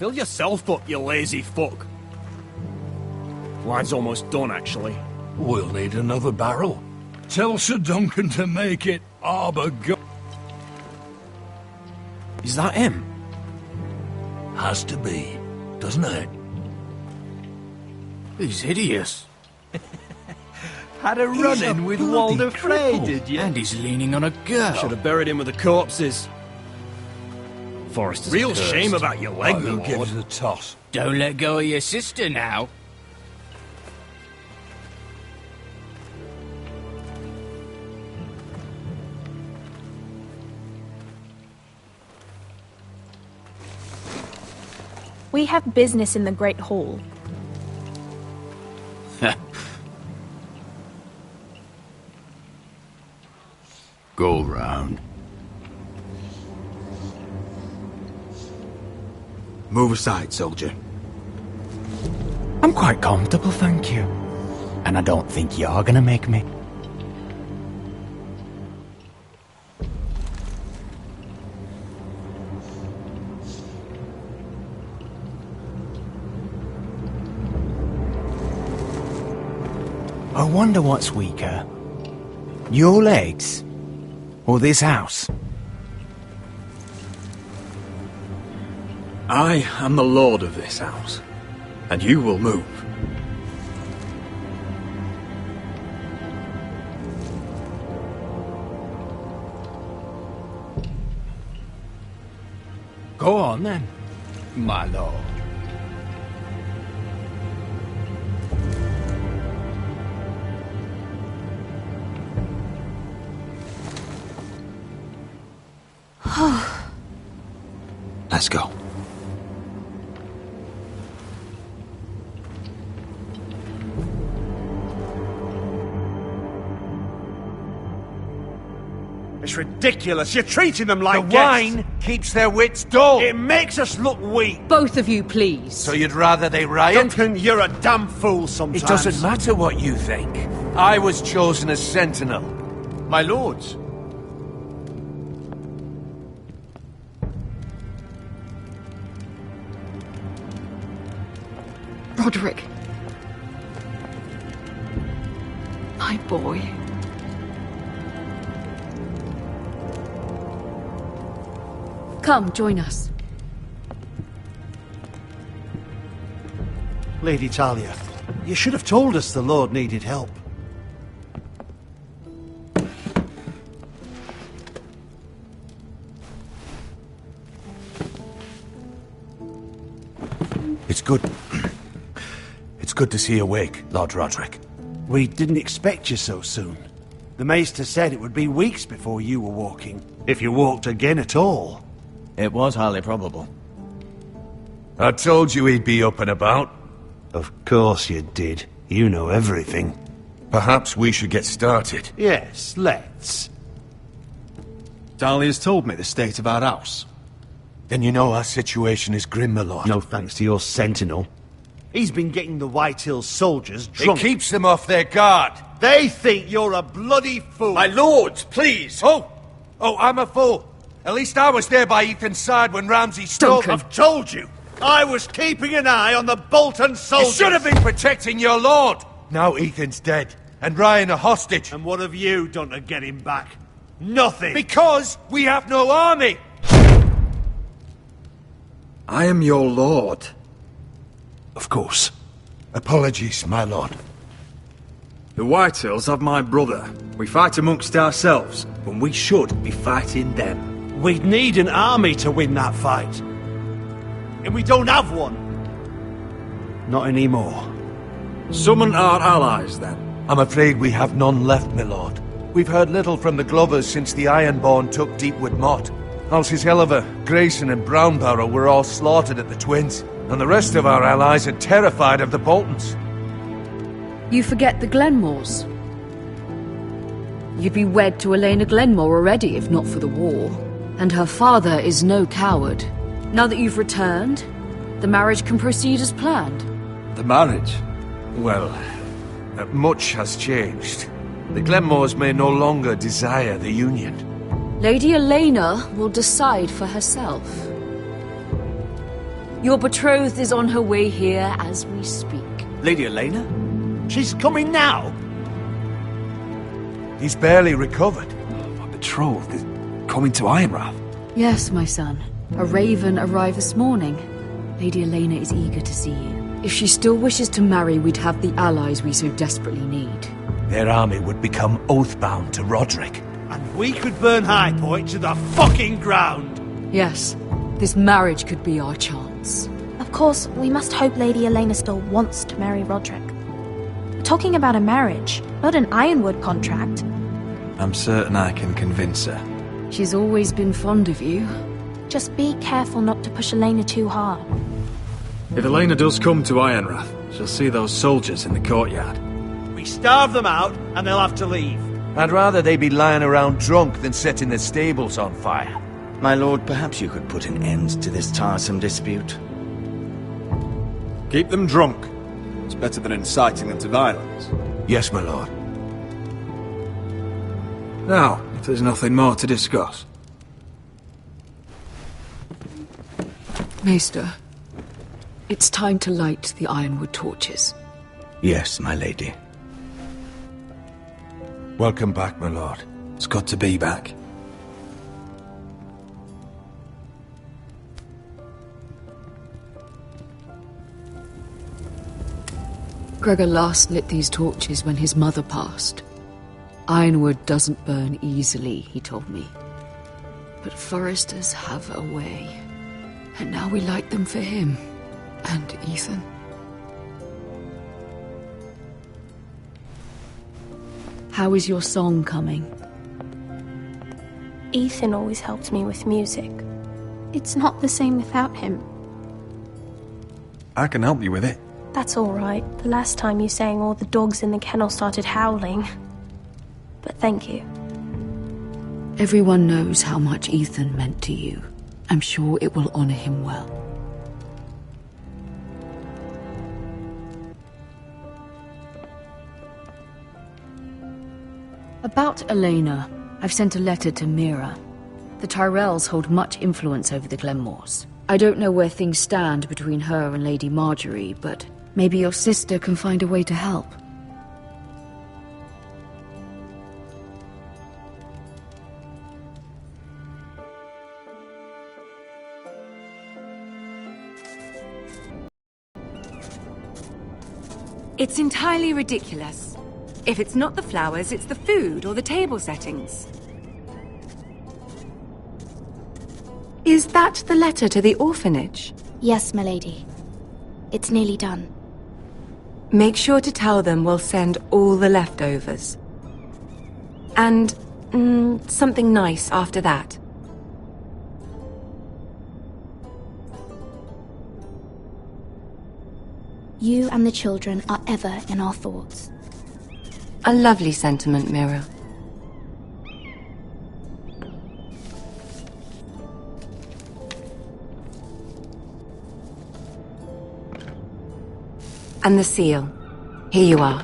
Fill yourself up, you lazy fuck. Wine's almost done, actually. We'll need another barrel. Tell Sir Duncan to make it Arbor go. Is that him? Has to be, doesn't it? He's hideous. Had a run-in with Walder Frey, did you? And he's leaning on a girl. Should have buried him with the corpses. Forrester's Real cursed. shame about your leg, my Who lord. gives a toss? Don't let go of your sister now. We have business in the Great Hall. Go round. Move aside, soldier. I'm quite comfortable, thank you. And I don't think you're gonna make me. I wonder what's weaker. Your legs? Or this house? I am the lord of this house, and you will move. Go on then, my lord. Let's go. It's ridiculous. You're treating them like The guests. wine keeps their wits dull. It makes us look weak. Both of you, please. So you'd rather they riot? Duncan, you're a damn fool sometimes. It doesn't matter what you think. I was chosen as sentinel. My lords. Roderick. My boy. Come, join us. Lady Talia, you should have told us the Lord needed help. It's good. It's good to see you awake, Lord Roderick. We didn't expect you so soon. The Maester said it would be weeks before you were walking, if you walked again at all. It was highly probable. I told you he'd be up and about. Of course you did. You know everything. Perhaps we should get started. Yes, let's. Dahlia's told me the state of our house. Then you know our situation is grim, my lord. No thanks to your sentinel. He's been getting the White Hills soldiers It drunk. keeps them off their guard. They think you're a bloody fool. My lords, please! Oh, I'm a fool. At least I was there by Ethan's side when Ramsay stole... Duncan. I've told you. I was keeping an eye on the Bolton You soldiers. should have been protecting your lord. Now Ethan's dead, and Ryan a hostage. And what have you done to get him back? Nothing. Because we have no army. I am your lord. Of course. Apologies, my lord. The Whitehills have my brother. We fight amongst ourselves, when we should be fighting them. We'd need an army to win that fight. And we don't have one. Not anymore. Summon our allies, then. I'm afraid we have none left, my lord. We've heard little from the Glovers since the Ironborn took Deepwood Motte. Halsey's Helliver, Grayson and Brownbarrow were all slaughtered at the Twins, and the rest of our allies are terrified of the Boltons. You forget the Glenmores. You'd be wed to Elena Glenmore already if not for the war. And her father is no coward. Now that you've returned, the marriage can proceed as planned. The marriage? Well, much has changed. The Glenmores may no longer desire the union. Lady Elena will decide for herself. Your betrothed is on her way here as we speak. Lady Elena? She's coming now! He's barely recovered. My betrothed is coming to Ironrath. Yes, my son. A raven arrived this morning. Lady Elena is eager to see you. If she still wishes to marry, we'd have the allies we so desperately need. Their army would become oath-bound to Roderick. And we could burn High Point to the fucking ground! Yes, this marriage could be our chance. Of course, we must hope Lady Elena still wants to marry Roderick. We're talking about a marriage, not an Ironwood contract. I'm certain I can convince her. She's always been fond of you. Just be careful not to push Elena too hard. If Elena does come to Ironrath, she'll see those soldiers in the courtyard. We starve them out, and they'll have to leave. I'd rather they be lying around drunk than setting the stables on fire. My lord, perhaps you could put an end to this tiresome dispute. Keep them drunk. It's better than inciting them to violence. Yes, my lord. Now, if there's nothing more to discuss. Maester, it's time to light the Ironwood torches. Yes, my lady. Welcome back, my lord. It's good to be back. Gregor last lit these torches when his mother passed. Ironwood doesn't burn easily, he told me. But foresters have a way. And now we light them for him. And Ethan. How is your song coming? Ethan always helps me with music. It's not the same without him. I can help you with it. That's all right. The last time you sang, all the dogs in the kennel started howling. But thank you. Everyone knows how much Ethan meant to you. I'm sure it will honor him well. About Elena, I've sent a letter to Mira. The Tyrells hold much influence over the Glenmores. I don't know where things stand between her and Lady Marjorie, but maybe your sister can find a way to help. It's entirely ridiculous. If it's not the flowers, it's the food or the table settings. Is that the letter to the orphanage? Yes, my lady. It's nearly done. Make sure to tell them we'll send all the leftovers. And, something nice after that. You and the children are ever in our thoughts. A lovely sentiment, Mira. And the seal. Here you are.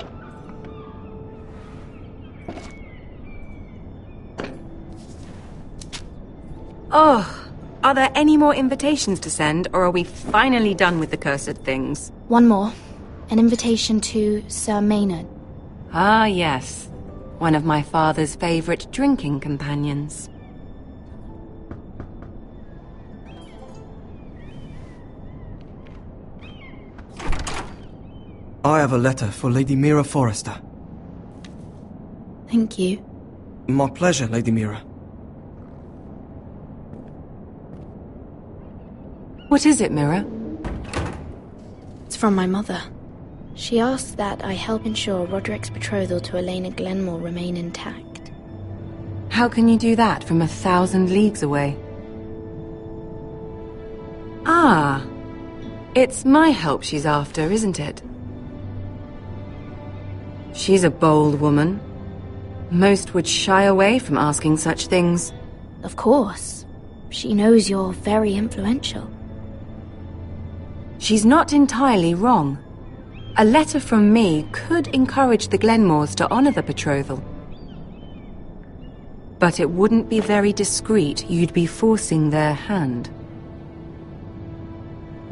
Oh, are there any more invitations to send, or are we finally done with the cursed things? One more. An invitation to Sir Maynard. Ah, yes. One of my father's favorite drinking companions. I have a letter for Lady Mira Forrester. Thank you. My pleasure, Lady Mira. What is it, Mira? It's from my mother. She asks that I help ensure Roderick's betrothal to Elena Glenmore remain intact. How can you do that from 1,000 leagues away? Ah, it's my help she's after, isn't it? She's a bold woman. Most would shy away from asking such things. Of course. She knows you're very influential. She's not entirely wrong. A letter from me could encourage the Glenmores to honor the betrothal. But it wouldn't be very discreet. You'd be forcing their hand.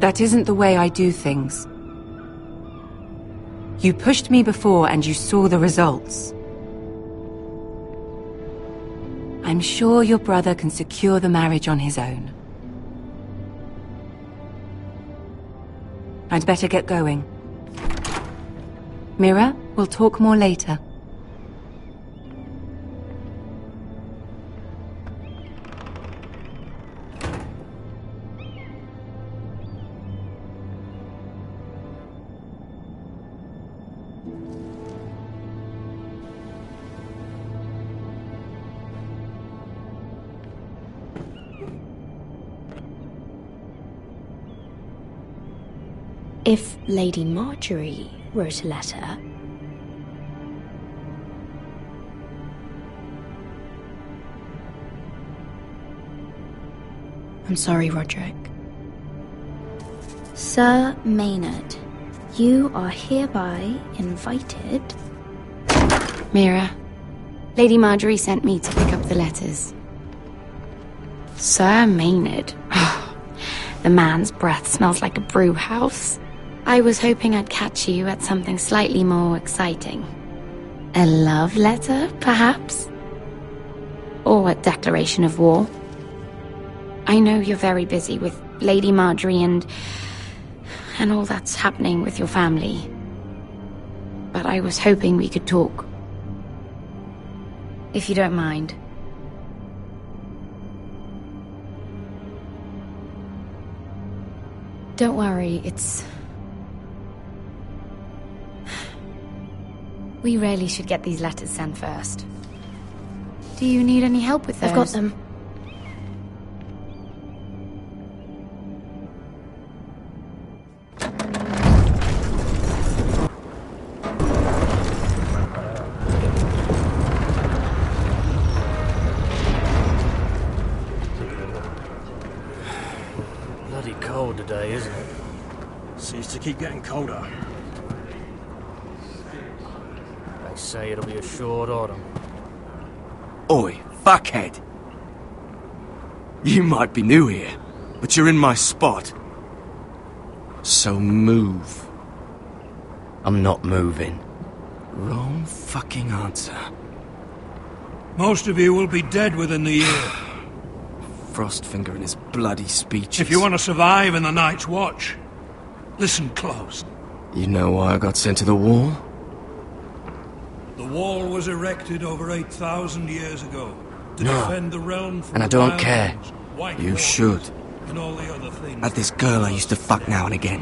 That isn't the way I do things. You pushed me before and you saw the results. I'm sure your brother can secure the marriage on his own. I'd better get going. Mira, we'll talk more later. If Lady Marjorie wrote a letter... I'm sorry, Roderick. Sir Maynard, you are hereby invited... Mira, Lady Marjorie sent me to pick up the letters. Sir Maynard? The man's breath smells like a brew house. I was hoping I'd catch you at something slightly more exciting. A love letter, perhaps? Or a declaration of war? I know you're very busy with Lady Marjorie and all that's happening with your family. But I was hoping we could talk. If you don't mind. Don't worry, we really should get these letters sent first. Do you need any help with those? I've got them. Bloody cold today, isn't it? Seems to keep getting colder. They say it'll be a short autumn. Oi, fuckhead. You might be new here, but you're in my spot. So move. I'm not moving. Wrong fucking answer. Most of you will be dead within the year. Frostfinger and his bloody speeches. If you want to survive in the Night's Watch, listen close. You know why I got sent to the wall? The wall was erected over 8,000 years ago to defend the realm from and I the don't wild care. ones, white You walkers, should. and all the other things. Had this girl I used to fuck now and again.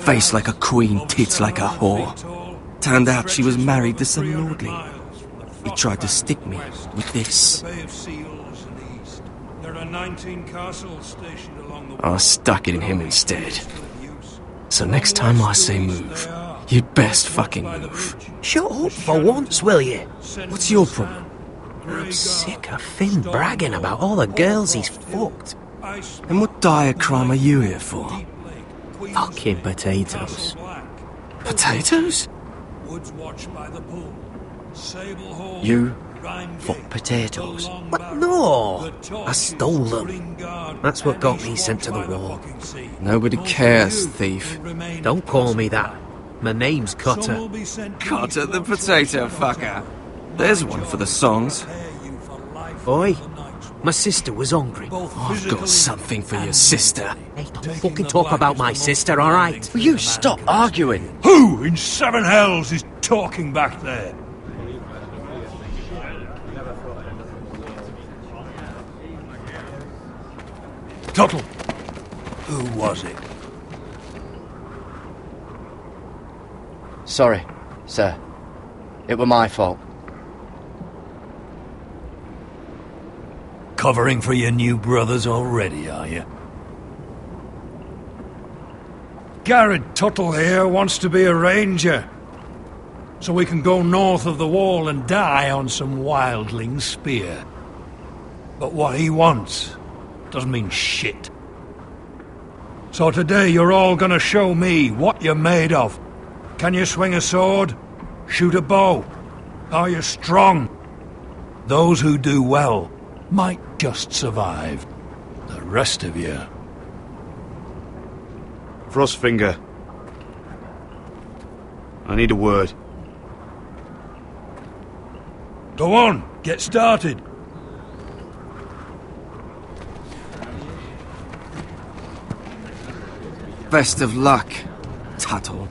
Face like a queen, tits like a whore. Turned out she was married to some lordly. He tried to stick me with this. The Bay of Seals in the east. There are 19 castles stationed along the I stuck it in him instead. So next time I say move, you'd best fucking move. Shut up for once, will you? What's your problem? I'm sick of Finn bragging about all the girls he's fucked. And what dire crime are you here for? Fucking potatoes. Potatoes? Woods watched by the pool. Sable Hall, You Rhymegate, fuck potatoes. the Long What? Barrow, No! the Torches, I stole them. Spring Garden, That's what got East me sent to the watched by wall. fucking sea. Nobody Most of cares, you thief. will remain Don't call me that. My name's Some Cutter. will be sent to Cotter each the watch potato watch fucker. There's one for the songs. prepare you for life Oi, on the Night's Watch. my sister was hungry. Both I've physically got something for your and sister. Hey, don't Taking fucking the talk about blackest my and most sister, alright? demanding Will you man stop can arguing? Who in seven hells is talking back there? Tuttle. Who was it? Sorry, sir. It were my fault. Covering for your new brothers already, are you? Garrett Tuttle here wants to be a ranger. So we can go north of the wall and die on some wildling spear. But what he wants doesn't mean shit. So today you're all gonna show me what you're made of. Can you swing a sword? Shoot a bow? Are you strong? Those who do well might just survive. The rest of you... Frostfinger. I need a word. Go on, get started. Best of luck, Tuttle.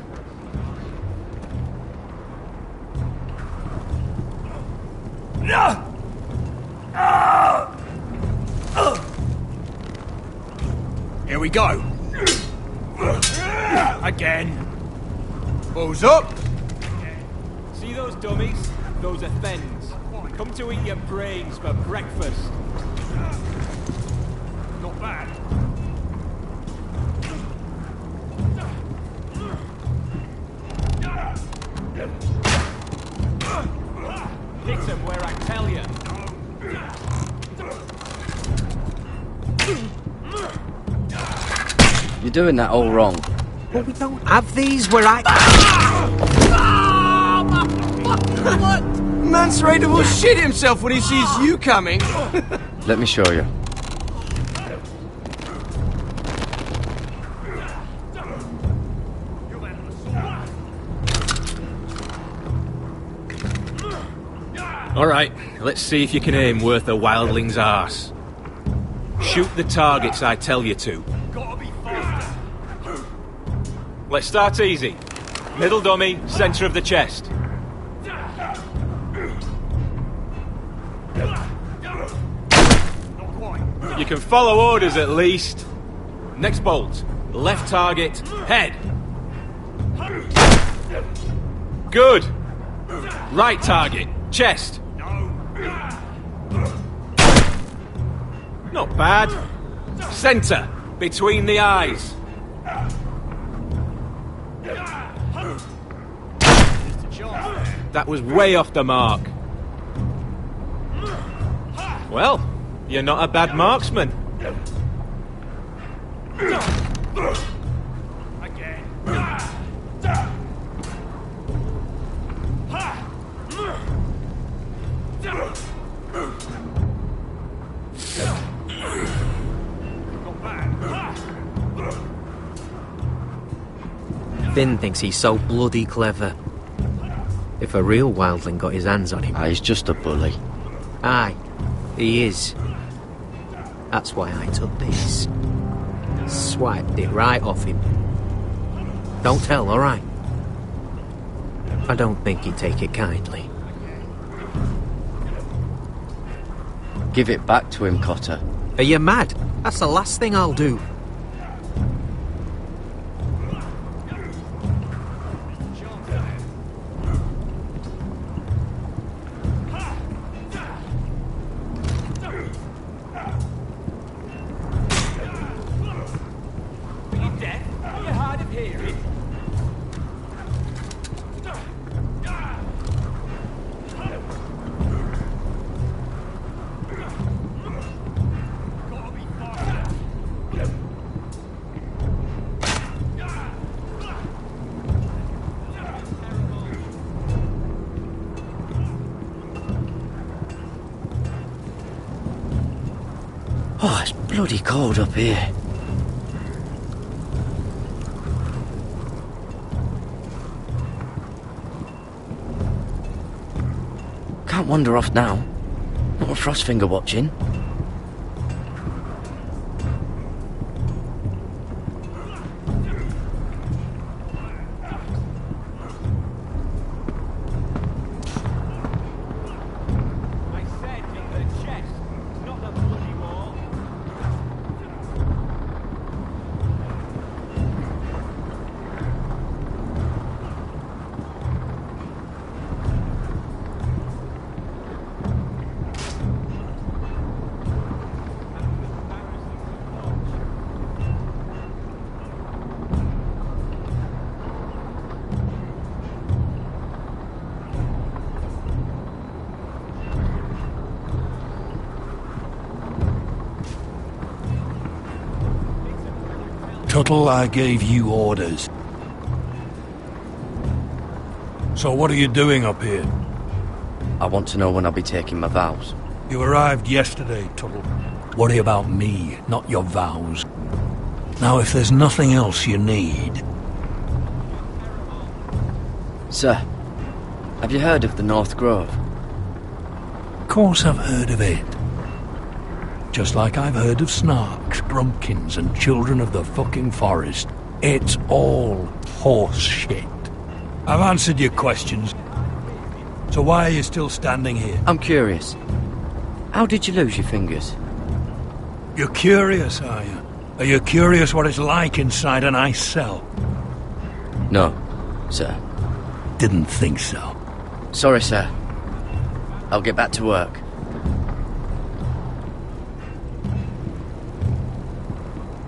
Here we go. Again. Balls up. See those dummies? Those are thens. Come to eat your brains for breakfast. Not bad. Hit him where I tell you. You're doing that all wrong. Well, we don't have these where I... What? Mance Raider will shit himself when he sees you coming. Let me show you. Alright, let's see if you can aim worth a wildling's arse. Shoot the targets I tell you to. Let's start easy. Middle dummy, centre of the chest. You can follow orders at least. Next bolt. Left target, head. Good. Right target, chest. Not bad. Centre, between the eyes. That was way off the mark. Well, you're not a bad marksman. Finn thinks he's so bloody clever. If a real wildling got his hands on him... He's just a bully. Aye, he is. That's why I took this. Swiped it right off him. Don't tell, alright? I don't think he'd take it kindly. Give it back to him, Cotter. Are you mad? That's the last thing I'll do. Oh, it's bloody cold up here. Can't wander off now. Not a Frostfinger watching. Tuttle, I gave you orders. So what are you doing up here? I want to know when I'll be taking my vows. You arrived yesterday, Tuttle. Worry about me, not your vows. Now, if there's nothing else you need... Sir, have you heard of the North Grove? Of course I've heard of it. Just like I've heard of snarks, grumpkins, and children of the fucking forest. It's all horse shit. I've answered your questions. So why are you still standing here? I'm curious. How did you lose your fingers? You're curious, are you? Are you curious what it's like inside an ice cell? No, sir. Didn't think so. Sorry, sir. I'll get back to work.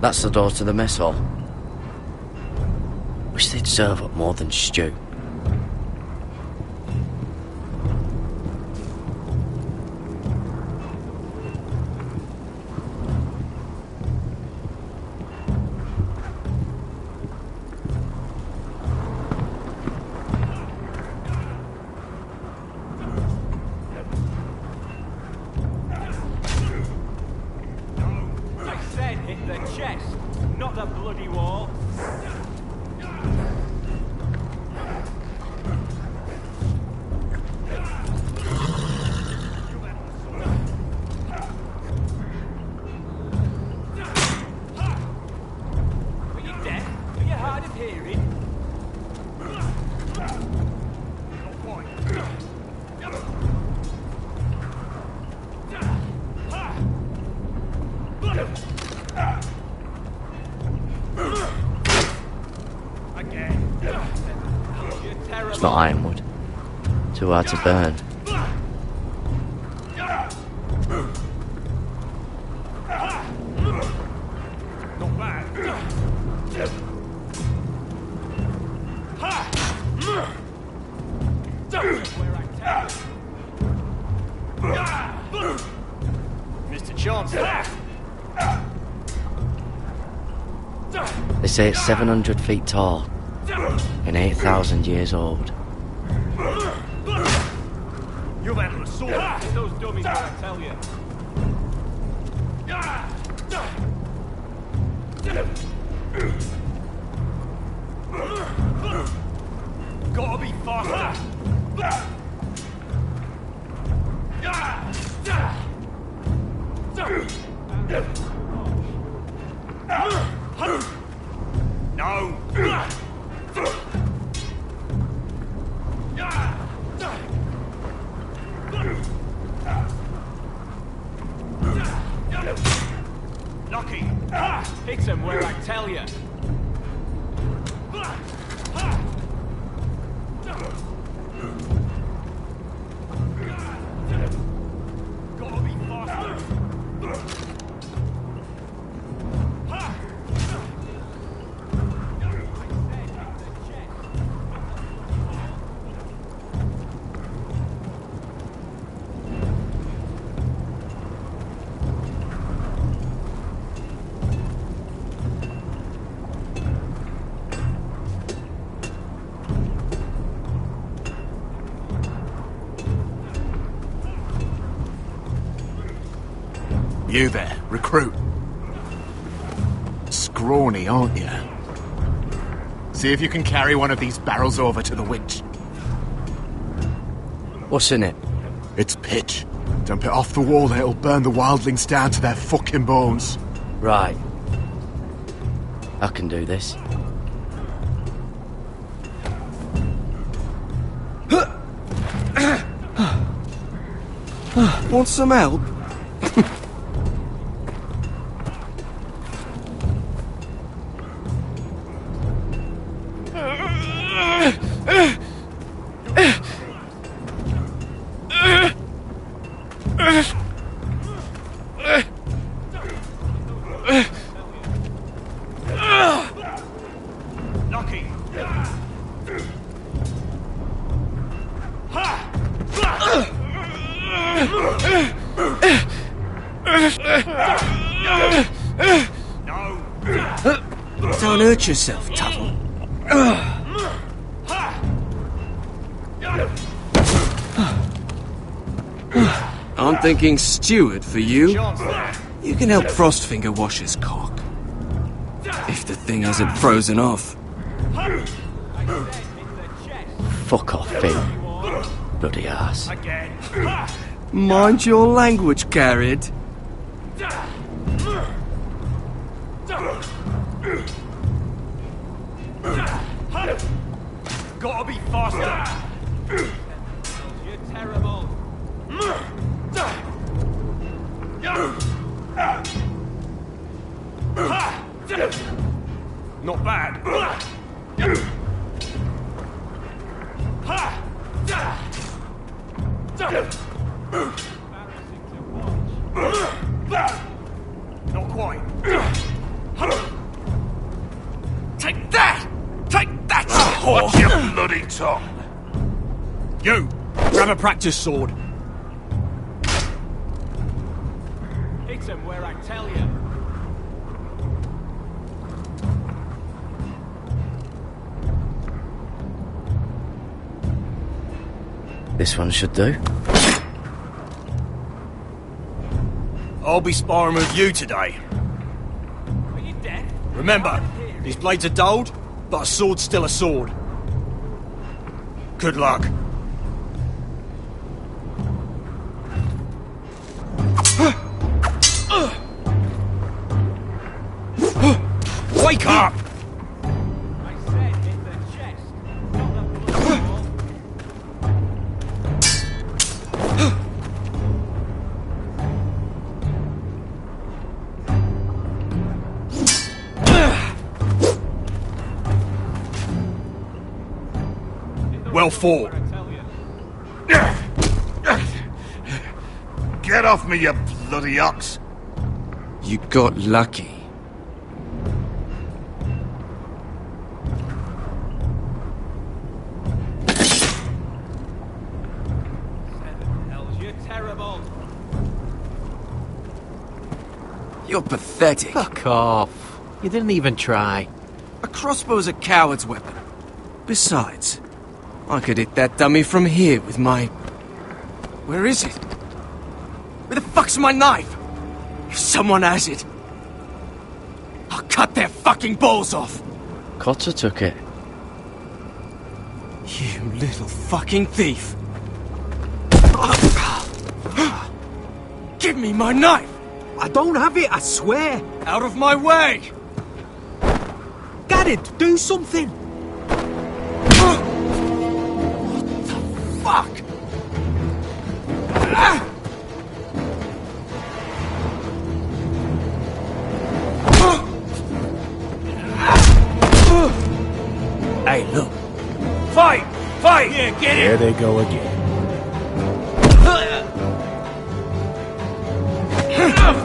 That's the door to the mess hall. Wish they'd serve up more than stew. It's not ironwood. Too hard to burn. Mr. Chancellor. They say it's 700 feet tall and 8,000 years old. You've had an assault. Get those dummies when I tell you. Gotta be faster. No. Lucky. Hit him where I tell you. Gotta be faster. You there, recruit. Scrawny, aren't you? See if you can carry one of these barrels over to the winch. What's in it? It's pitch. Dump it off the wall and it'll burn the wildlings down to their fucking bones. Right. I can do this. Want some help? Don't hurt yourself, Tuttle. I'm thinking steward for you. You can help Frostfinger wash his cock. If the thing hasn't frozen off. Fuck off, Finn. Bloody ass. Mind your language, Garrett. Gotta be faster. You're terrible. Not bad. Not quite. Take that! Take that! Watch your bloody tongue! You! Grab a practice sword. Hit him where I tell you. This one should do. I'll be sparring with you today. Are you dead? Remember, these blades are dulled, but a sword's still a sword. Good luck. Wake up! I said hit the chest, not the Well fought. Get off me, you bloody ox! You got lucky. You're terrible. You're pathetic. Fuck off. You didn't even try. A crossbow's a coward's weapon. Besides, I could hit that dummy from here with my... Where is it? Where the fuck's my knife? If someone has it, I'll cut their fucking balls off. Cotter took it. You little fucking thief. Give me my knife! I don't have it, I swear. Out of my way! Garrett, do something. What the fuck? Hey, look. Fight! Fight! Yeah, get There they go again. Get up!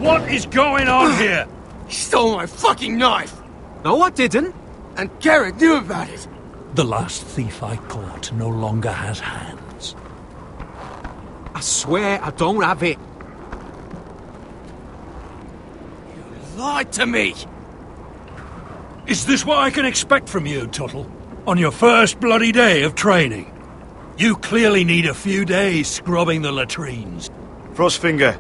What is going on here? He stole my fucking knife! No, I didn't. And Garrett knew about it! The last thief I caught no longer has hands. I swear I don't have it. You lied to me! Is this what I can expect from you, Tuttle? On your first bloody day of training? You clearly need a few days scrubbing the latrines. Frostfinger,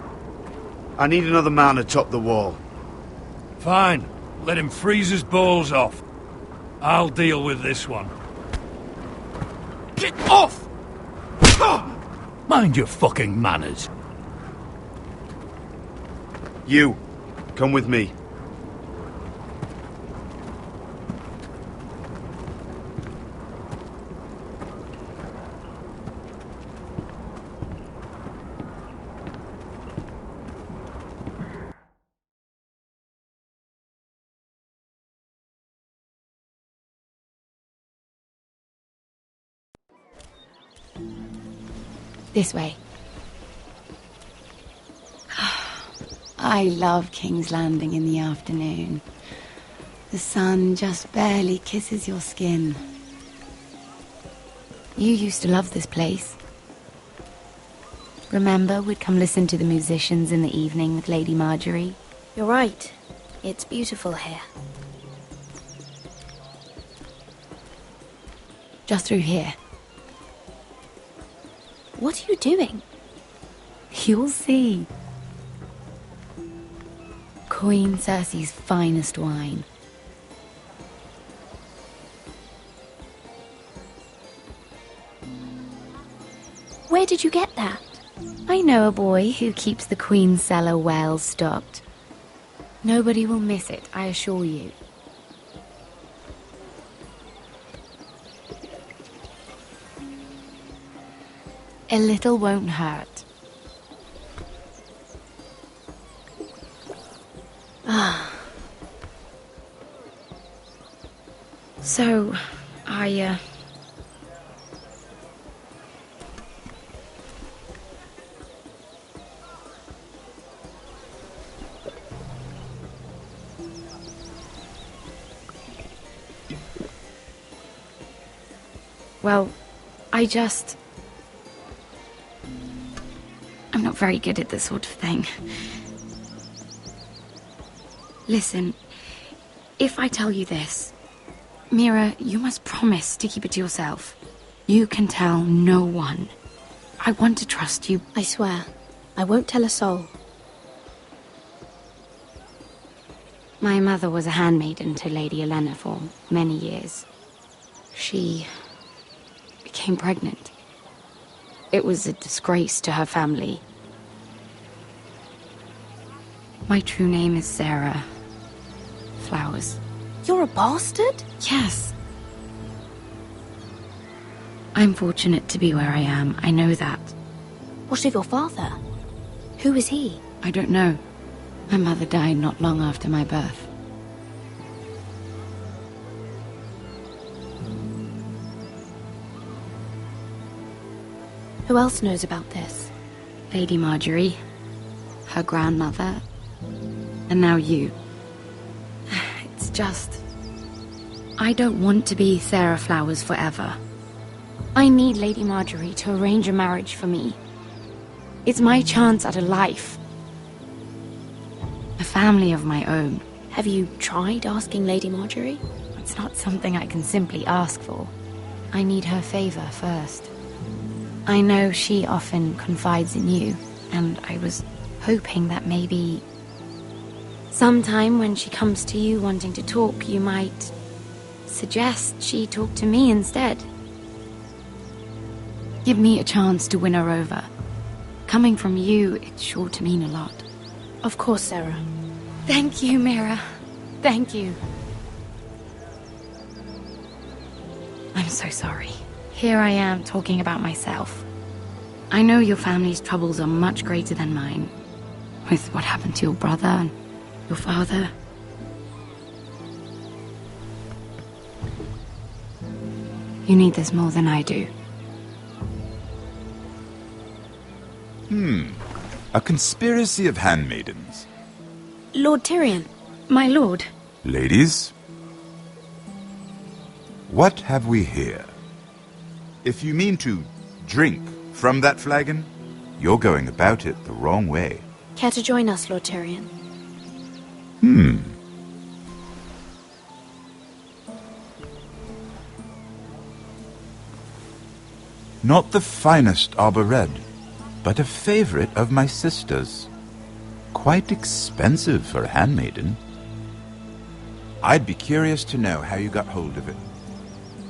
I need another man atop the wall. Fine. Let him freeze his balls off. I'll deal with this one. Get off! Mind your fucking manners. You, come with me. This way. I love King's Landing in the afternoon. The sun just barely kisses your skin. You used to love this place. Remember, we'd come listen to the musicians in the evening with Lady Marjorie? You're right. It's beautiful here. Just through here. What are you doing? You'll see. Queen Cersei's finest wine. Where did you get that? I know a boy who keeps the Queen's cellar well stocked. Nobody will miss it, I assure you. A little won't hurt. Ah. So, Well, I'm not very good at this sort of thing. Listen, if I tell you this, Mira, you must promise to keep it to yourself. You can tell no one. I want to trust you. I swear, I won't tell a soul. My mother was a handmaiden to Lady Olenna for many years. She became pregnant. It was a disgrace to her family. My true name is Sarah Flowers. You're a bastard? Yes. I'm fortunate to be where I am. I know that. What of your father? Who is he? I don't know. My mother died not long after my birth. Who else knows about this? Lady Marjorie, her grandmother, and now you. It's just... I don't want to be Sarah Flowers forever. I need Lady Marjorie to arrange a marriage for me. It's my chance at a life. A family of my own. Have you tried asking Lady Marjorie? It's not something I can simply ask for. I need her favor first. I know she often confides in you, and I was hoping that maybe sometime when she comes to you wanting to talk, you might suggest she talk to me instead. Give me a chance to win her over. Coming from you, it's sure to mean a lot. Of course, Sarah. Thank you, Mira. Thank you. I'm so sorry. Here I am talking about myself. I know your family's troubles are much greater than mine. With what happened to your brother and your father. You need this more than I do. A conspiracy of handmaidens. Lord Tyrion. My lord. Ladies, what have we here? If you mean to drink from that flagon, you're going about it the wrong way. Care to join us, Lord Tyrion? Not the finest arbor red, but a favorite of my sister's. Quite expensive for a handmaiden. I'd be curious to know how you got hold of it.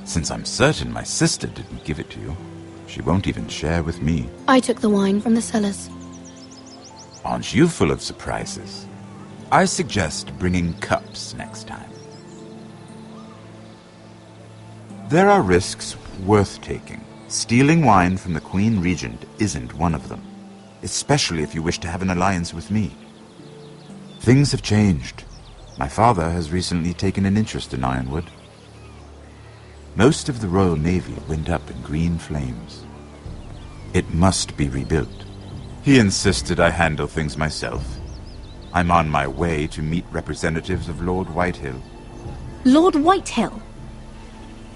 Since I'm certain my sister didn't give it to you, she won't even share with me. I took the wine from the cellars. Aren't you full of surprises? I suggest bringing cups next time. There are risks worth taking. Stealing wine from the Queen Regent isn't one of them, especially if you wish to have an alliance with me. Things have changed. My father has recently taken an interest in Ironwood. Most of the Royal Navy went up in green flames. It must be rebuilt. He insisted I handle things myself. I'm on my way to meet representatives of Lord Whitehill. Lord Whitehill?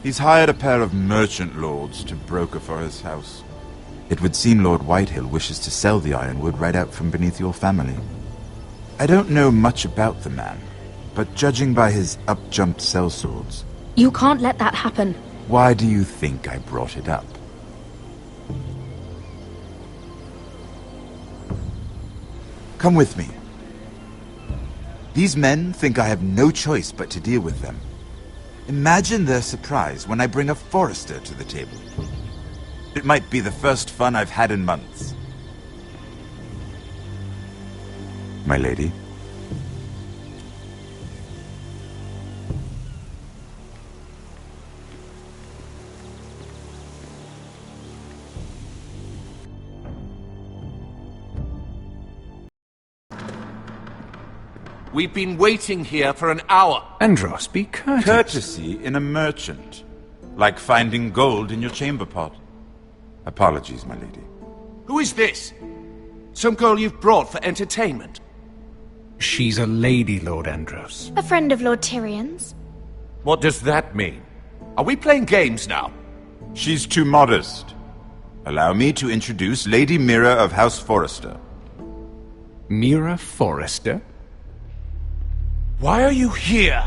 He's hired a pair of merchant lords to broker for his house. It would seem Lord Whitehill wishes to sell the ironwood right out from beneath your family. I don't know much about the man, but judging by his up-jumped sellswords... You can't let that happen. Why do you think I brought it up? Come with me. These men think I have no choice but to deal with them. Imagine their surprise when I bring a Forester to the table. It might be the first fun I've had in months. My lady? We've been waiting here for an hour. Andros, be courteous. Courtesy in a merchant. Like finding gold in your chamber pot. Apologies, my lady. Who is this? Some girl you've brought for entertainment? She's a lady, Lord Andros. A friend of Lord Tyrion's. What does that mean? Are we playing games now? She's too modest. Allow me to introduce Lady Mira of House Forester. Mira Forester? Why are you here?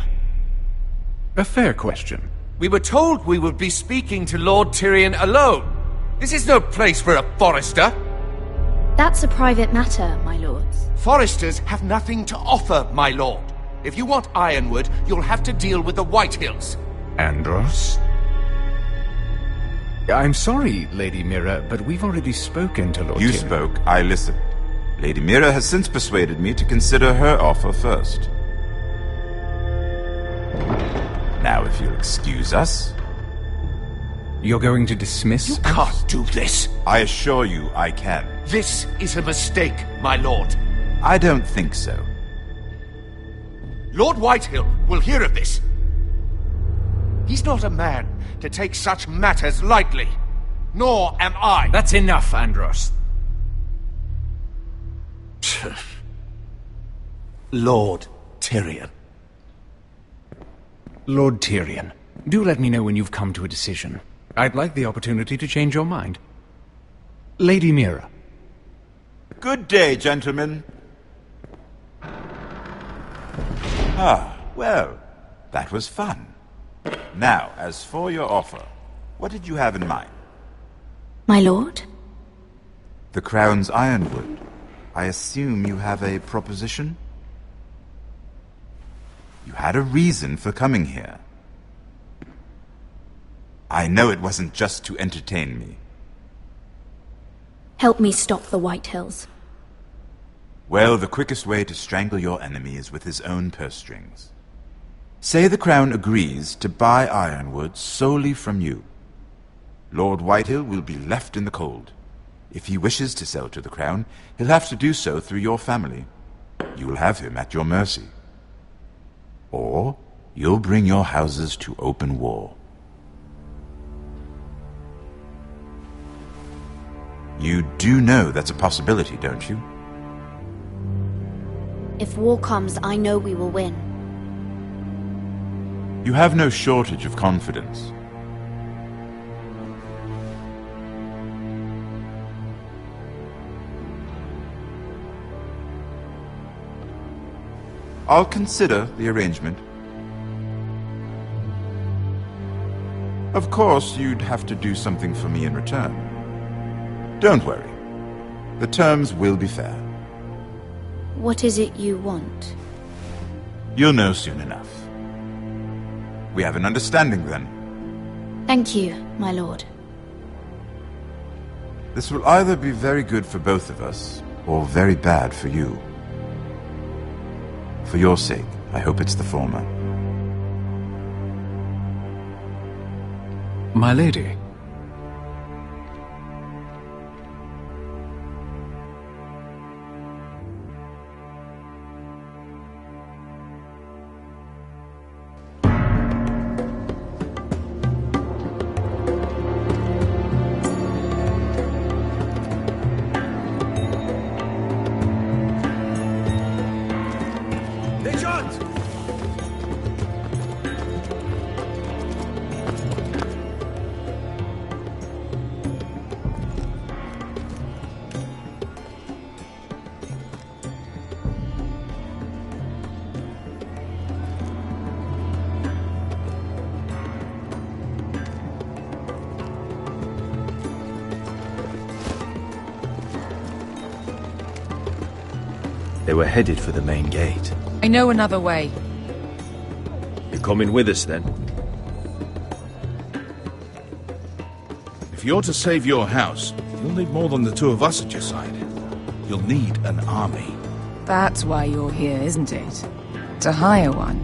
A fair question. We were told we would be speaking to Lord Tyrion alone. This is no place for a Forester. That's a private matter, my lords. Foresters have nothing to offer, my lord. If you want ironwood, you'll have to deal with the Whitehills. Andros? I'm sorry, Lady Mira, but we've already spoken to Lord You Tyrion. spoke, I listened. Lady Mira has since persuaded me to consider her offer first. Now, if you'll excuse us... You're going to dismiss You can't do this. I assure you I can. This is a mistake, my lord. I don't think so. Lord Whitehill will hear of this. He's not a man to take such matters lightly. Nor am I. That's enough, Andros. Lord Tyrion. Lord Tyrion, do let me know when you've come to a decision. I'd like the opportunity to change your mind. Lady Mira. Good day, gentlemen. Ah, well, that was fun. Now, as for your offer, what did you have in mind? My lord? The Crown's ironwood. I assume you have a proposition? You had a reason for coming here. I know it wasn't just to entertain me. Help me stop the Whitehills. Well, the quickest way to strangle your enemy is with his own purse strings. Say the Crown agrees to buy ironwood solely from you. Lord Whitehill will be left in the cold. If he wishes to sell to the Crown, he'll have to do so through your family. You will have him at your mercy. Or you'll bring your houses to open war. You do know that's a possibility, don't you? If war comes, I know we will win. You have no shortage of confidence. I'll consider the arrangement. Of course, you'd have to do something for me in return. Don't worry. The terms will be fair. What is it you want? You'll know soon enough. We have an understanding then. Thank you, my lord. This will either be very good for both of us, or very bad for you. For your sake, I hope it's the former. My lady. They were headed for the main gate. I know another way. You're coming with us, then? If you're to save your house, you'll need more than the two of us at your side. You'll need an army. That's why you're here, isn't it? To hire one.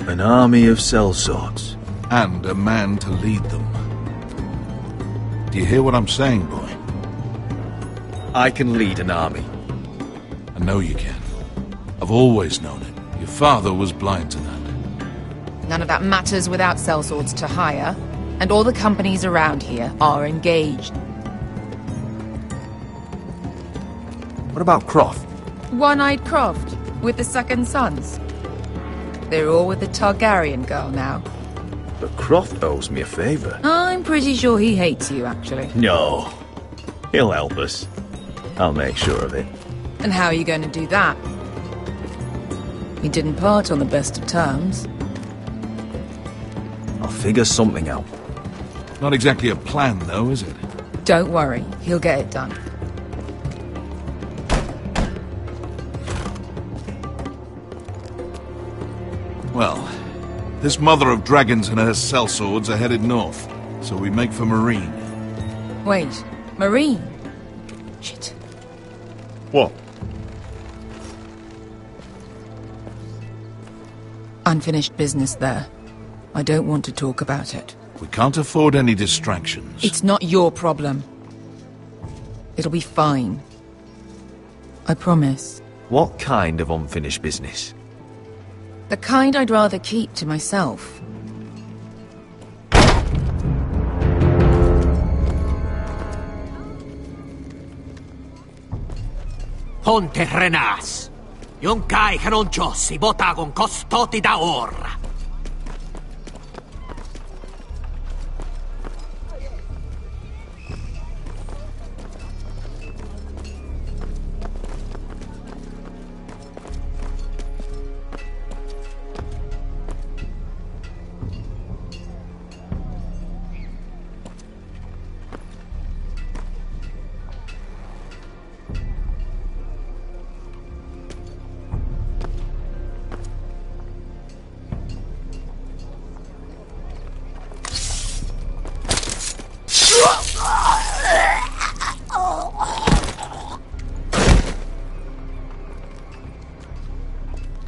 An army of sellswords. And a man to lead them. Do you hear what I'm saying, boy? I can lead an army. I know you can. I've always known it. Your father was blind to that. None of that matters without sellswords to hire, and all the companies around here are engaged. What about Croft? One-Eyed Croft, with the second sons. They're all with the Targaryen girl now. But Croft owes me a favour. I'm pretty sure he hates you, actually. No. He'll help us. I'll make sure of it. And how are you going to do that? We didn't part on the best of terms. I'll figure something out. Not exactly a plan, though, is it? Don't worry, he'll get it done. Well, this mother of dragons and her sellswords are headed north, so we make for Marine. Wait, Marine? Shit. What? Unfinished business there. I don't want to talk about it. We can't afford any distractions. It's not your problem. It'll be fine. I promise. What kind of unfinished business? The kind I'd rather keep to myself. Ponte Renas. Yung kai kanoncho si botagon costoti da ora.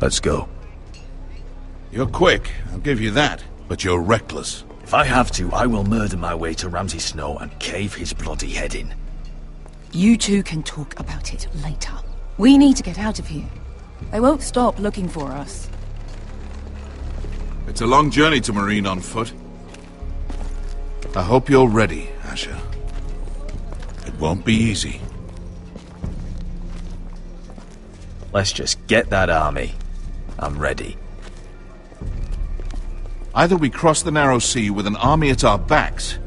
Let's go. You're quick, I'll give you that. But you're reckless. If I have to, I will murder my way to Ramsay Snow and cave his bloody head in. You two can talk about it later. We need to get out of here. They won't stop looking for us. It's a long journey to Marine on foot. I hope you're ready, Asher. It won't be easy. Let's just get that army. I'm ready. Either we cross the narrow sea with an army at our backs,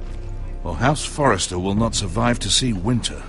or House Forrester will not survive to see winter.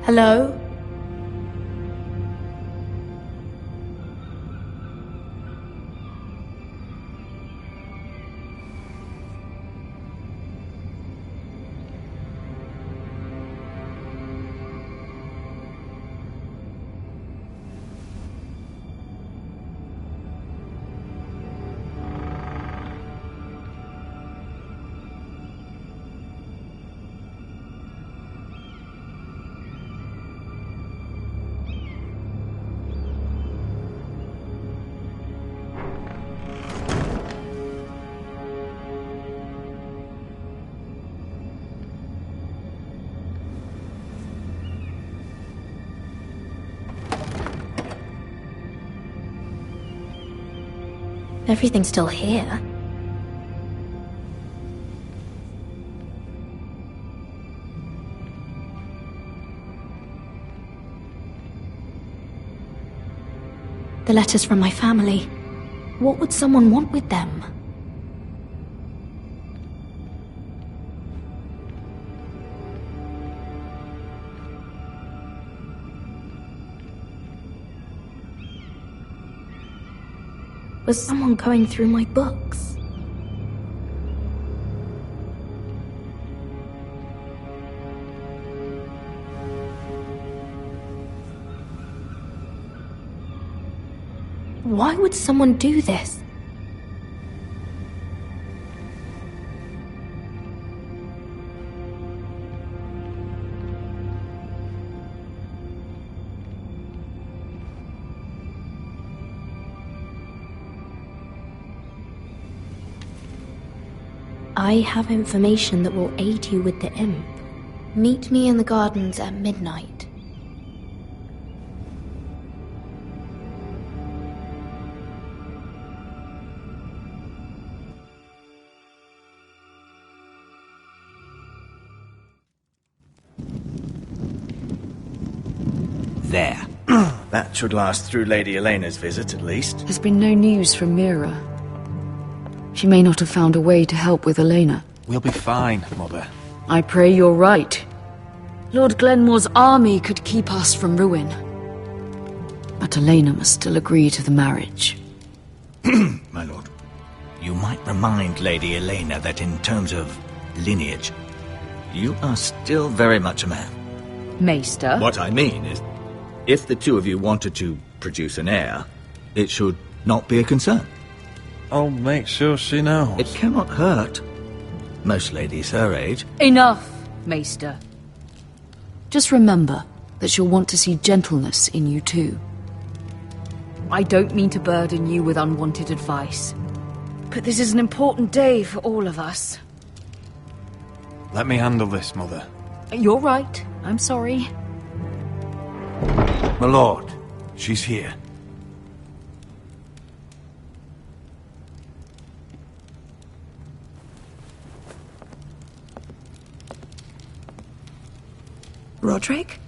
Hello? Everything's still here. The letters from my family. What would someone want with them? Was someone going through my books? Why would someone do this? I have information that will aid you with the imp. Meet me in the gardens at midnight. There. That should last through Lady Elena's visit, at least. There's been no news from Mira. She may not have found a way to help with Elena. We'll be fine, Mother. I pray you're right. Lord Glenmore's army could keep us from ruin. But Elena must still agree to the marriage. My lord. You might remind Lady Elena that in terms of lineage, you are still very much a man. Maester? What I mean is, if the two of you wanted to produce an heir, it should not be a concern. I'll make sure she knows. It cannot hurt. Most ladies her age. Enough, Maester. Just remember that she'll want to see gentleness in you too. I don't mean to burden you with unwanted advice, but this is an important day for all of us. Let me handle this, Mother. You're right. I'm sorry. My lord, she's here. Roderick?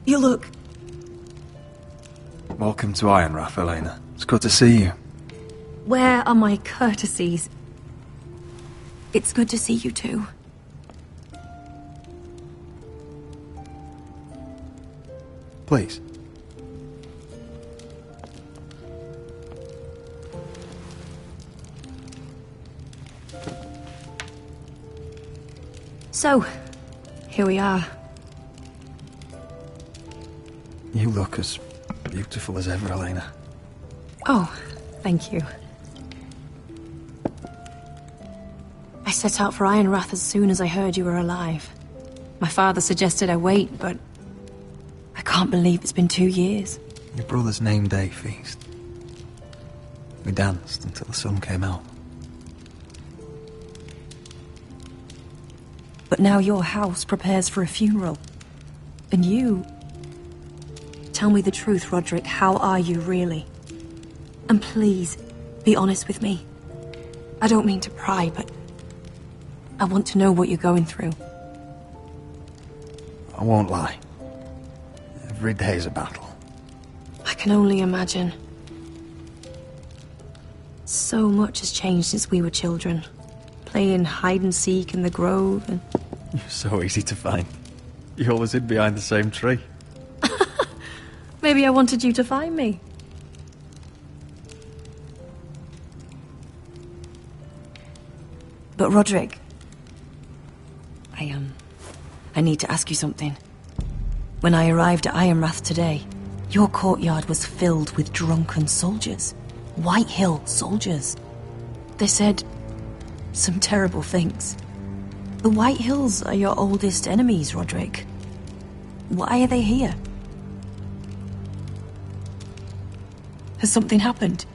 You look... Welcome to Ironrath, Elena. It's good to see you. Where are my courtesies? It's good to see you too. Please. So, here we are. You look as beautiful as ever, Elena. Oh, thank you. I set out for Ironrath as soon as I heard you were alive. My father suggested I wait, but I can't believe it's been 2 years. Your brother's name day feast. We danced until the sun came out. But now your house prepares for a funeral. And you... Tell me the truth, Roderick. How are you, really? And please, be honest with me. I don't mean to pry, but... I want to know what you're going through. I won't lie. Every day's a battle. I can only imagine. So much has changed since we were children. Playing hide-and-seek in the grove and... You're so easy to find. You always hid behind the same tree. Maybe I wanted you to find me. But Roderick... I need to ask you something. When I arrived at Ironrath today, your courtyard was filled with drunken soldiers. White Hill soldiers. They said some terrible things. The White Hills are your oldest enemies, Roderick. Why are they here? Has something happened?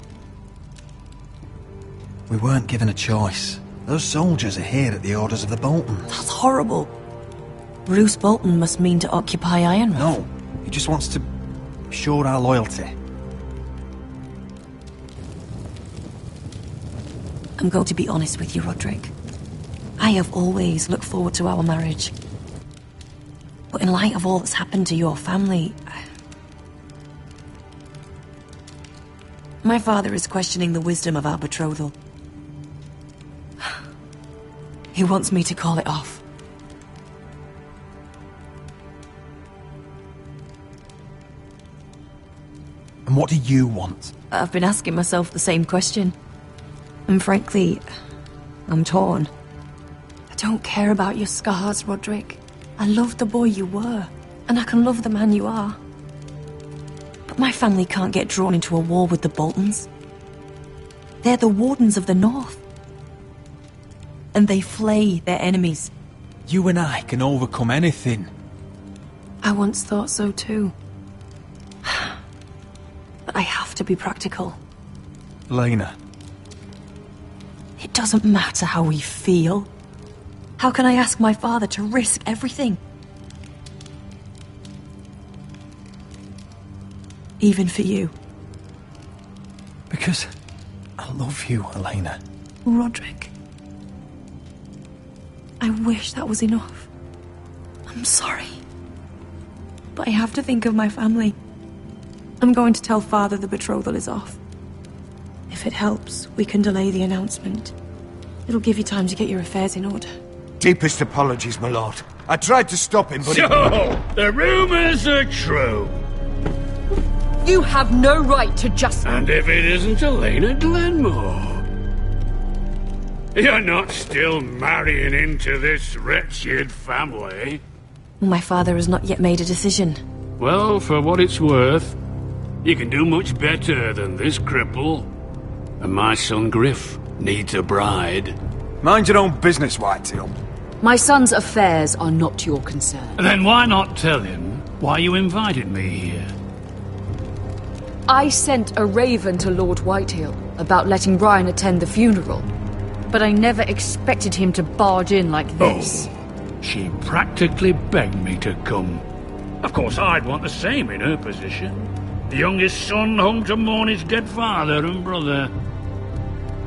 We weren't given a choice. Those soldiers are here at the orders of the Boltons. That's horrible. Roose Bolton must mean to occupy Ironrath. No, he just wants to show our loyalty. I'm going to be honest with you, Roderick. I have always looked forward to our marriage. But in light of all that's happened to your family... My father is questioning the wisdom of our betrothal. He wants me to call it off. And what do you want? I've been asking myself the same question. And frankly, I'm torn. I don't care about your scars, Roderick. I love the boy you were, and I can love the man you are. But my family can't get drawn into a war with the Boltons. They're the Wardens of the North. And they flay their enemies. You and I can overcome anything. I once thought so too. But I have to be practical. Lena. It doesn't matter how we feel. How can I ask my father to risk everything? Even for you. Because I love you, Elena. Roderick. I wish that was enough. I'm sorry. But I have to think of my family. I'm going to tell Father the betrothal is off. If it helps, we can delay the announcement. It'll give you time to get your affairs in order. Deepest apologies, my lord. I tried to stop him, but So, the rumors are true. You have no right to just... And if it isn't Elena Glenmore? You're not still marrying into this wretched family? My father has not yet made a decision. Well, for what it's worth, you can do much better than this cripple. And my son Griff needs a bride. Mind your own business, Whitetail. My son's affairs are not your concern. Then why not tell him why you invited me here? I sent a raven to Lord Whitehill about letting Ryan attend the funeral. But I never expected him to barge in like this. Oh, she practically begged me to come. Of course, I'd want the same in her position. The youngest son home to mourn his dead father and brother.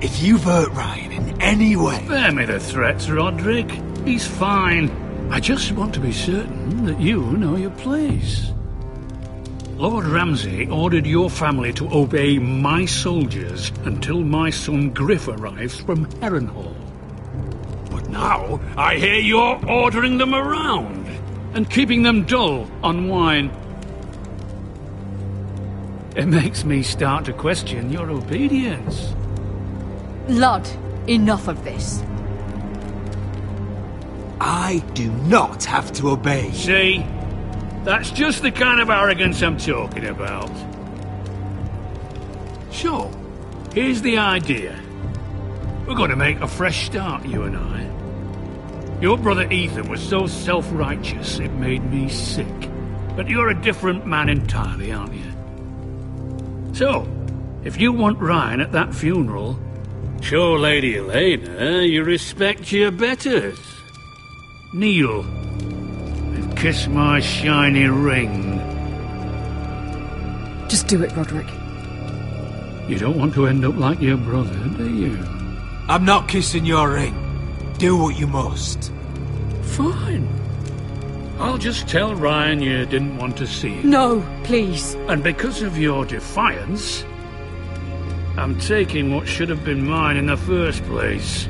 If you've hurt Ryan in any way... Spare me the threats, Roderick. He's fine. I just want to be certain that you know your place. Lord Ramsay ordered your family to obey my soldiers until my son Griff arrives from Harrenhal. But now I hear you're ordering them around and keeping them dull on wine. It makes me start to question your obedience. Lud, enough of this. I do not have to obey. See? That's just the kind of arrogance I'm talking about. So, here's the idea. We're going to make a fresh start, you and I. Your brother Ethan was so self-righteous it made me sick. But you're a different man entirely, aren't you? So, if you want Ryan at that funeral, show Lady Elena you respect your betters. Kneel. Kiss my shiny ring. Just do it, Roderick. You don't want to end up like your brother, do you? I'm not kissing your ring. Do what you must. Fine. I'll just tell Ryan you didn't want to see him. No, please. And because of your defiance, I'm taking what should have been mine in the first place.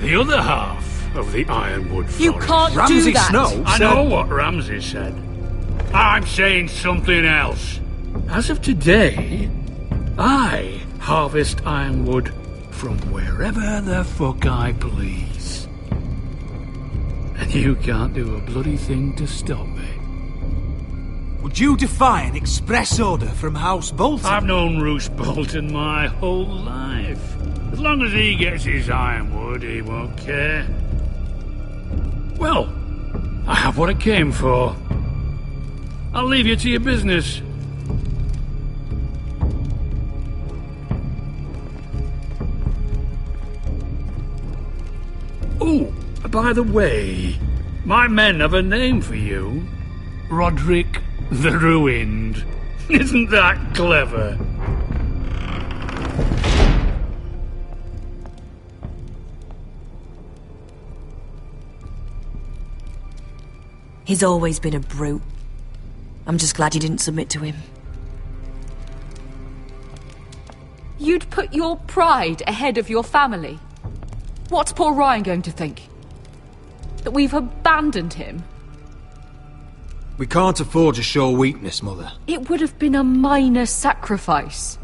The other half of the Ironwood Forest. You can't Ramsay do that! Snow I said... know what Ramsay said. I'm saying something else. As of today, I harvest ironwood from wherever the fuck I please. And you can't do a bloody thing to stop me. Would you defy an express order from House Bolton? I've known Roose Bolton my whole life. As long as he gets his ironwood, he won't care. Well, I have what I came for. I'll leave you to your business. By the way, my men have a name for you. Roderick the Ruined. Isn't that clever? He's always been a brute. I'm just glad you didn't submit to him. You'd put your pride ahead of your family? What's poor Ryan going to think? That we've abandoned him? We can't afford to show weakness, Mother. It would have been a minor sacrifice.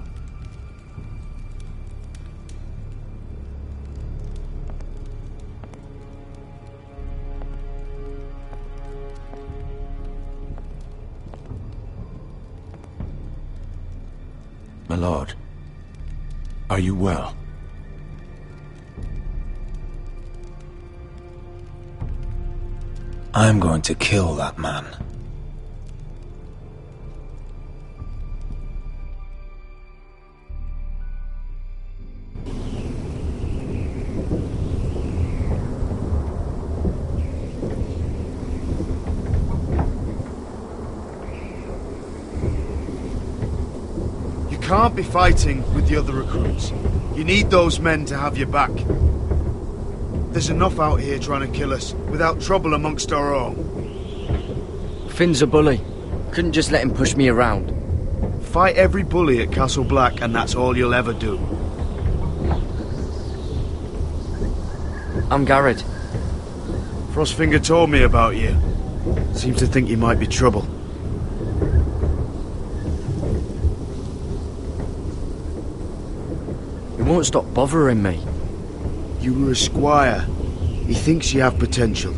My lord, are you well? I'm going to kill that man. You can't be fighting with the other recruits. You need those men to have your back. There's enough out here trying to kill us, without trouble amongst our own. Finn's a bully. Couldn't just let him push me around. Fight every bully at Castle Black, and that's all you'll ever do. I'm Garrett. Frostfinger told me about you. Seems to think you might be trouble. He won't stop bothering me. You were a squire. He thinks you have potential.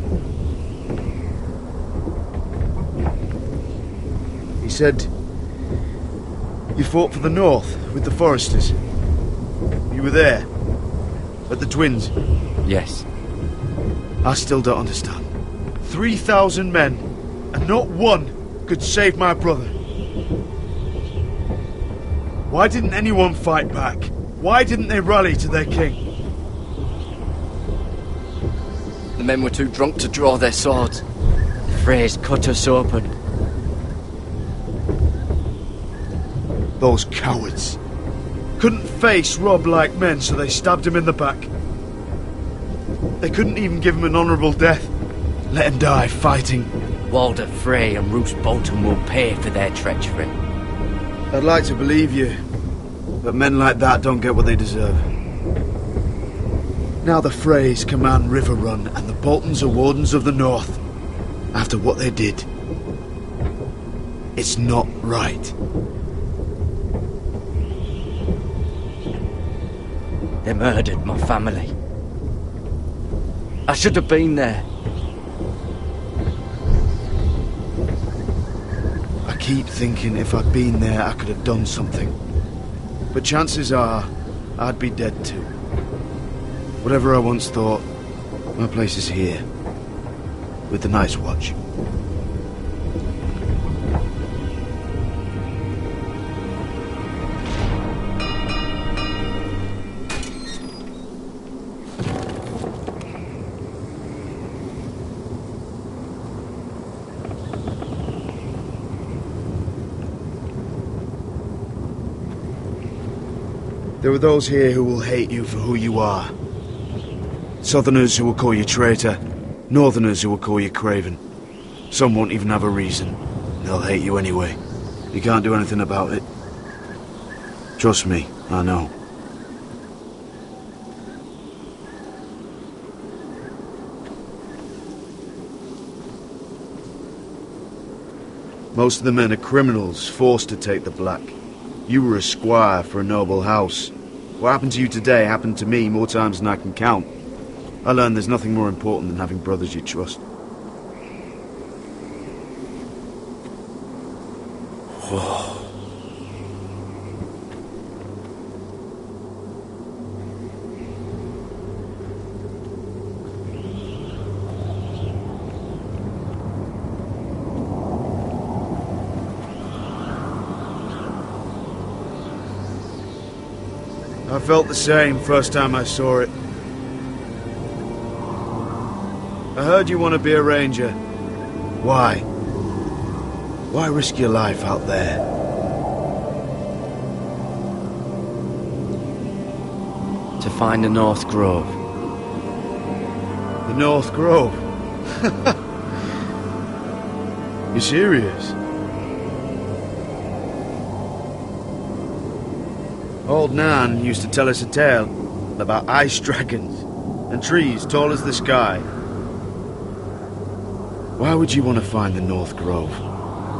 He said you fought for the North with the Foresters. You were there? At the Twins? Yes. I still don't understand. 3,000 men, and not one could save my brother. Why didn't anyone fight back? Why didn't they rally to their king? The men were too drunk to draw their swords. The Freys cut us open. Those cowards. Couldn't face Rob like men, so they stabbed him in the back. They couldn't even give him an honourable death. Let him die fighting. Walder Frey and Roose Bolton will pay for their treachery. I'd like to believe you, but men like that don't get what they deserve. Now the Freys command River Run, and the Boltons are Wardens of the North. After what they did. It's not right. They murdered my family. I should have been there. I keep thinking if I'd been there, I could have done something. But chances are, I'd be dead too. Whatever I once thought, my place is here. With the Night's Watch. There are those here who will hate you for who you are. Southerners who will call you traitor. Northerners who will call you craven. Some won't even have a reason. They'll hate you anyway. You can't do anything about it. Trust me, I know. Most of the men are criminals, forced to take the black. You were a squire for a noble house. What happened to you today happened to me more times than I can count. I learned there's nothing more important than having brothers you trust. I felt the same first time I saw it. heard you want to be a ranger. Why? Why risk your life out there? To find the North Grove. The North Grove? You serious? Old Nan used to tell us a tale about ice dragons and trees tall as the sky. Why would you want to find the North Grove?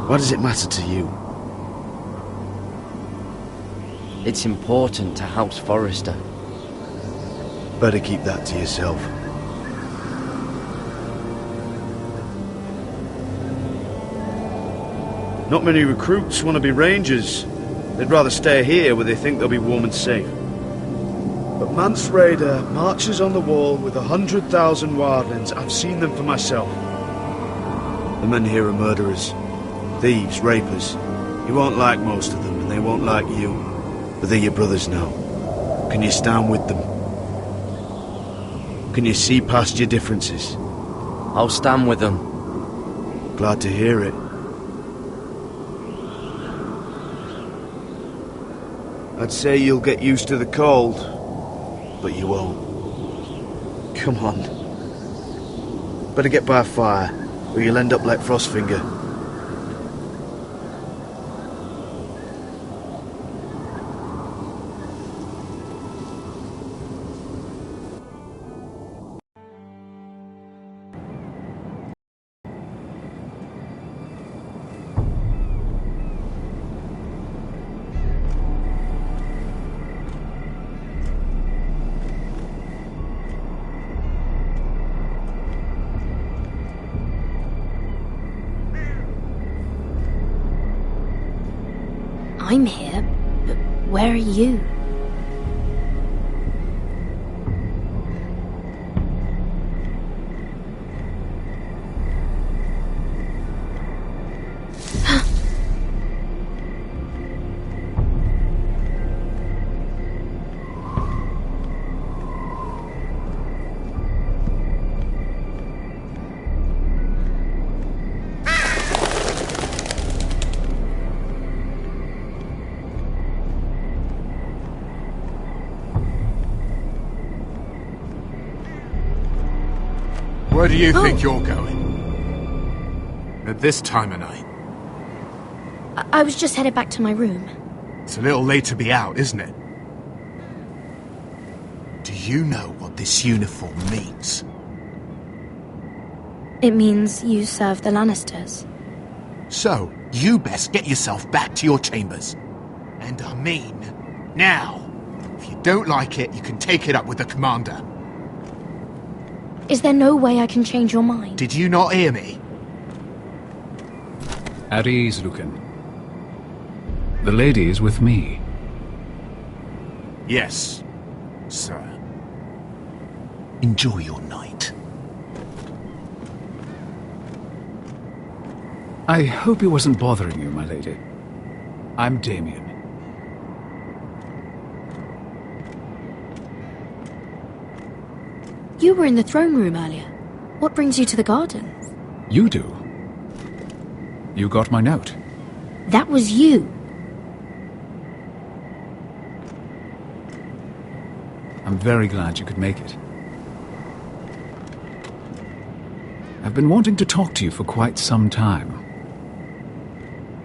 Why does it matter to you? It's important to House Forrester. Better keep that to yourself. Not many recruits want to be rangers. They'd rather stay here where they think they'll be warm and safe. But Mance Raider marches on the wall with 100,000 wildlings. I've seen them for myself. The men here are murderers, thieves, rapers. You won't like most of them, and they won't like you. But they're your brothers now. Can you stand with them? Can you see past your differences? I'll stand with them. Glad to hear it. I'd say you'll get used to the cold, but you won't. Come on. Better get by a fire, or you'll end up like Frostfinger. I'm here, but where are you? Where do you think you're going? At this time of night? I was just headed back to my room. It's a little late to be out, isn't it? Do you know what this uniform means? It means you serve the Lannisters. So, you best get yourself back to your chambers. And I mean, now. If you don't like it, you can take it up with the commander. Is there no way I can change your mind? Did you not hear me? At ease, Lucan. The lady is with me. Yes, sir. Enjoy your night. I hope he wasn't bothering you, my lady. I'm Damien. You were in the throne room earlier. What brings you to the gardens? You do? You got my note. That was you. I'm very glad you could make it. I've been wanting to talk to you for quite some time.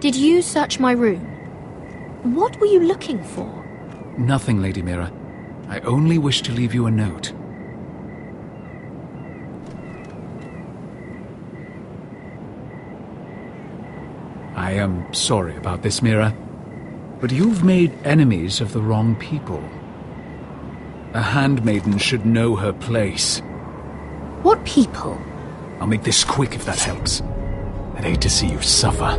Did you search my room? What were you looking for? Nothing, Lady Mira. I only wish to leave you a note. I am sorry about this, Mira, but you've made enemies of the wrong people. A handmaiden should know her place. What people? I'll make this quick if that helps. I'd hate to see you suffer.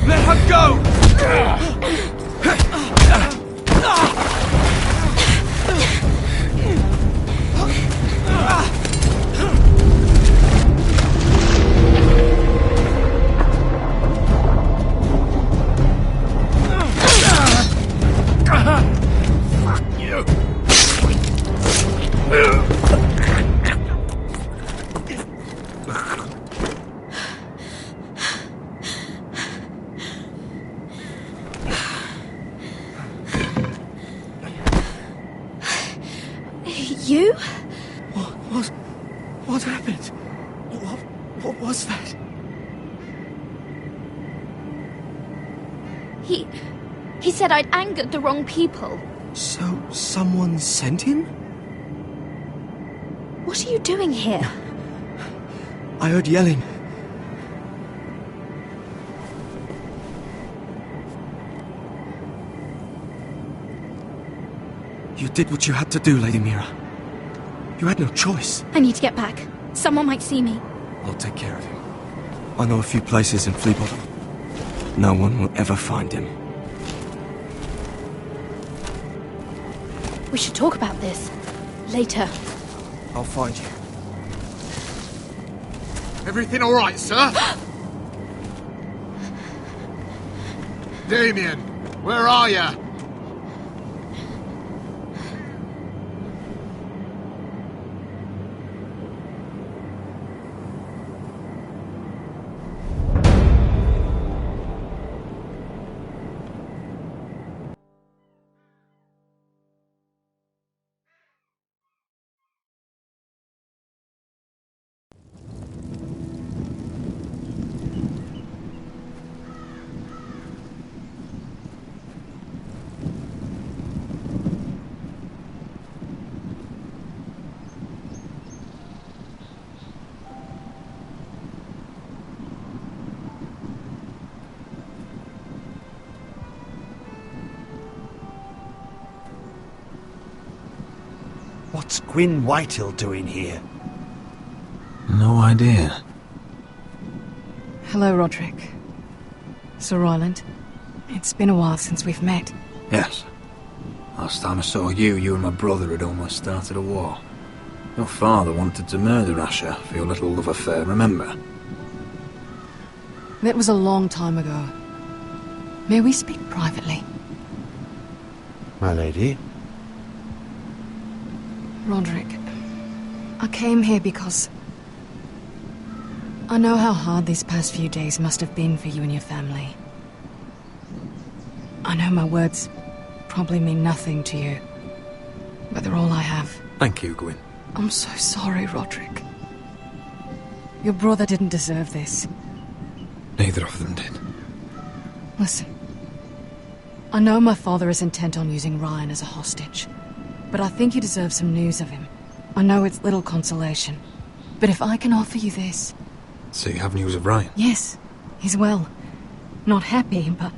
Let her go! You? What happened? What was that? He said I'd angered the wrong people. So, someone sent him? What are you doing here? I heard yelling. You did what you had to do, Lady Mira. You had no choice. I need to get back. Someone might see me. I'll take care of him. I know a few places in Flea Bottom. No one will ever find him. We should talk about this. Later. I'll find you. Everything all right, sir? Damien, where are you? What's Gwyn Whitehill doing here? No idea. Hello, Roderick. Sir Royland. It's been a while since we've met. Yes. Last time I saw you and my brother had almost started a war. Your father wanted to murder Asher for your little love affair, remember? That was a long time ago. May we speak privately? My lady? Roderick, I came here because I know how hard these past few days must have been for you and your family. I know my words probably mean nothing to you, but they're all I have. Thank you, Gwyn. I'm so sorry, Roderick. Your brother didn't deserve this. Neither of them did. Listen, I know my father is intent on using Ryan as a hostage, but I think you deserve some news of him. I know it's little consolation, but if I can offer you this... So you have news of Ryan? Yes, he's well. Not happy, but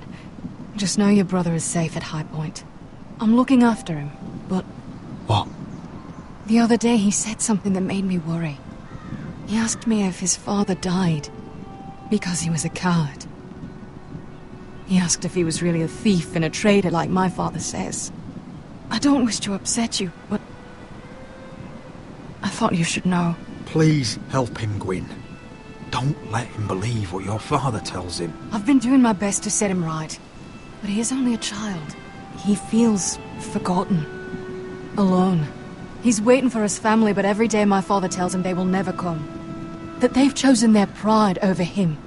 just know your brother is safe at High Point. I'm looking after him, but... What? The other day he said something that made me worry. He asked me if his father died because he was a coward. He asked if he was really a thief and a traitor like my father says. I don't wish to upset you, but I thought you should know. Please help him, Gwyn. Don't let him believe what your father tells him. I've been doing my best to set him right, but he is only a child. He feels forgotten, alone. He's waiting for his family, but every day my father tells him they will never come. That they've chosen their pride over him.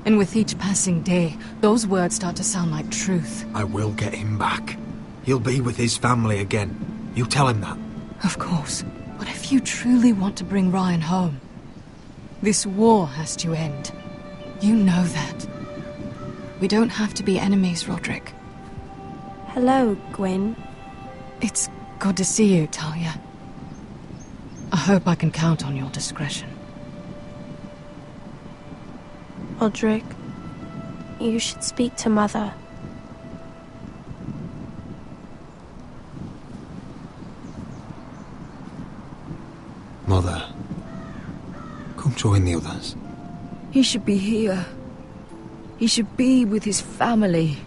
And with each passing day, those words start to sound like truth. I will get him back. He'll be with his family again. You tell him that. Of course. But if you truly want to bring Ryan home, this war has to end. You know that. We don't have to be enemies, Roderick. Hello, Gwyn. It's good to see you, Talia. I hope I can count on your discretion. Roderick, you should speak to Mother. Mother, come join the others. He should be here. He should be with his family.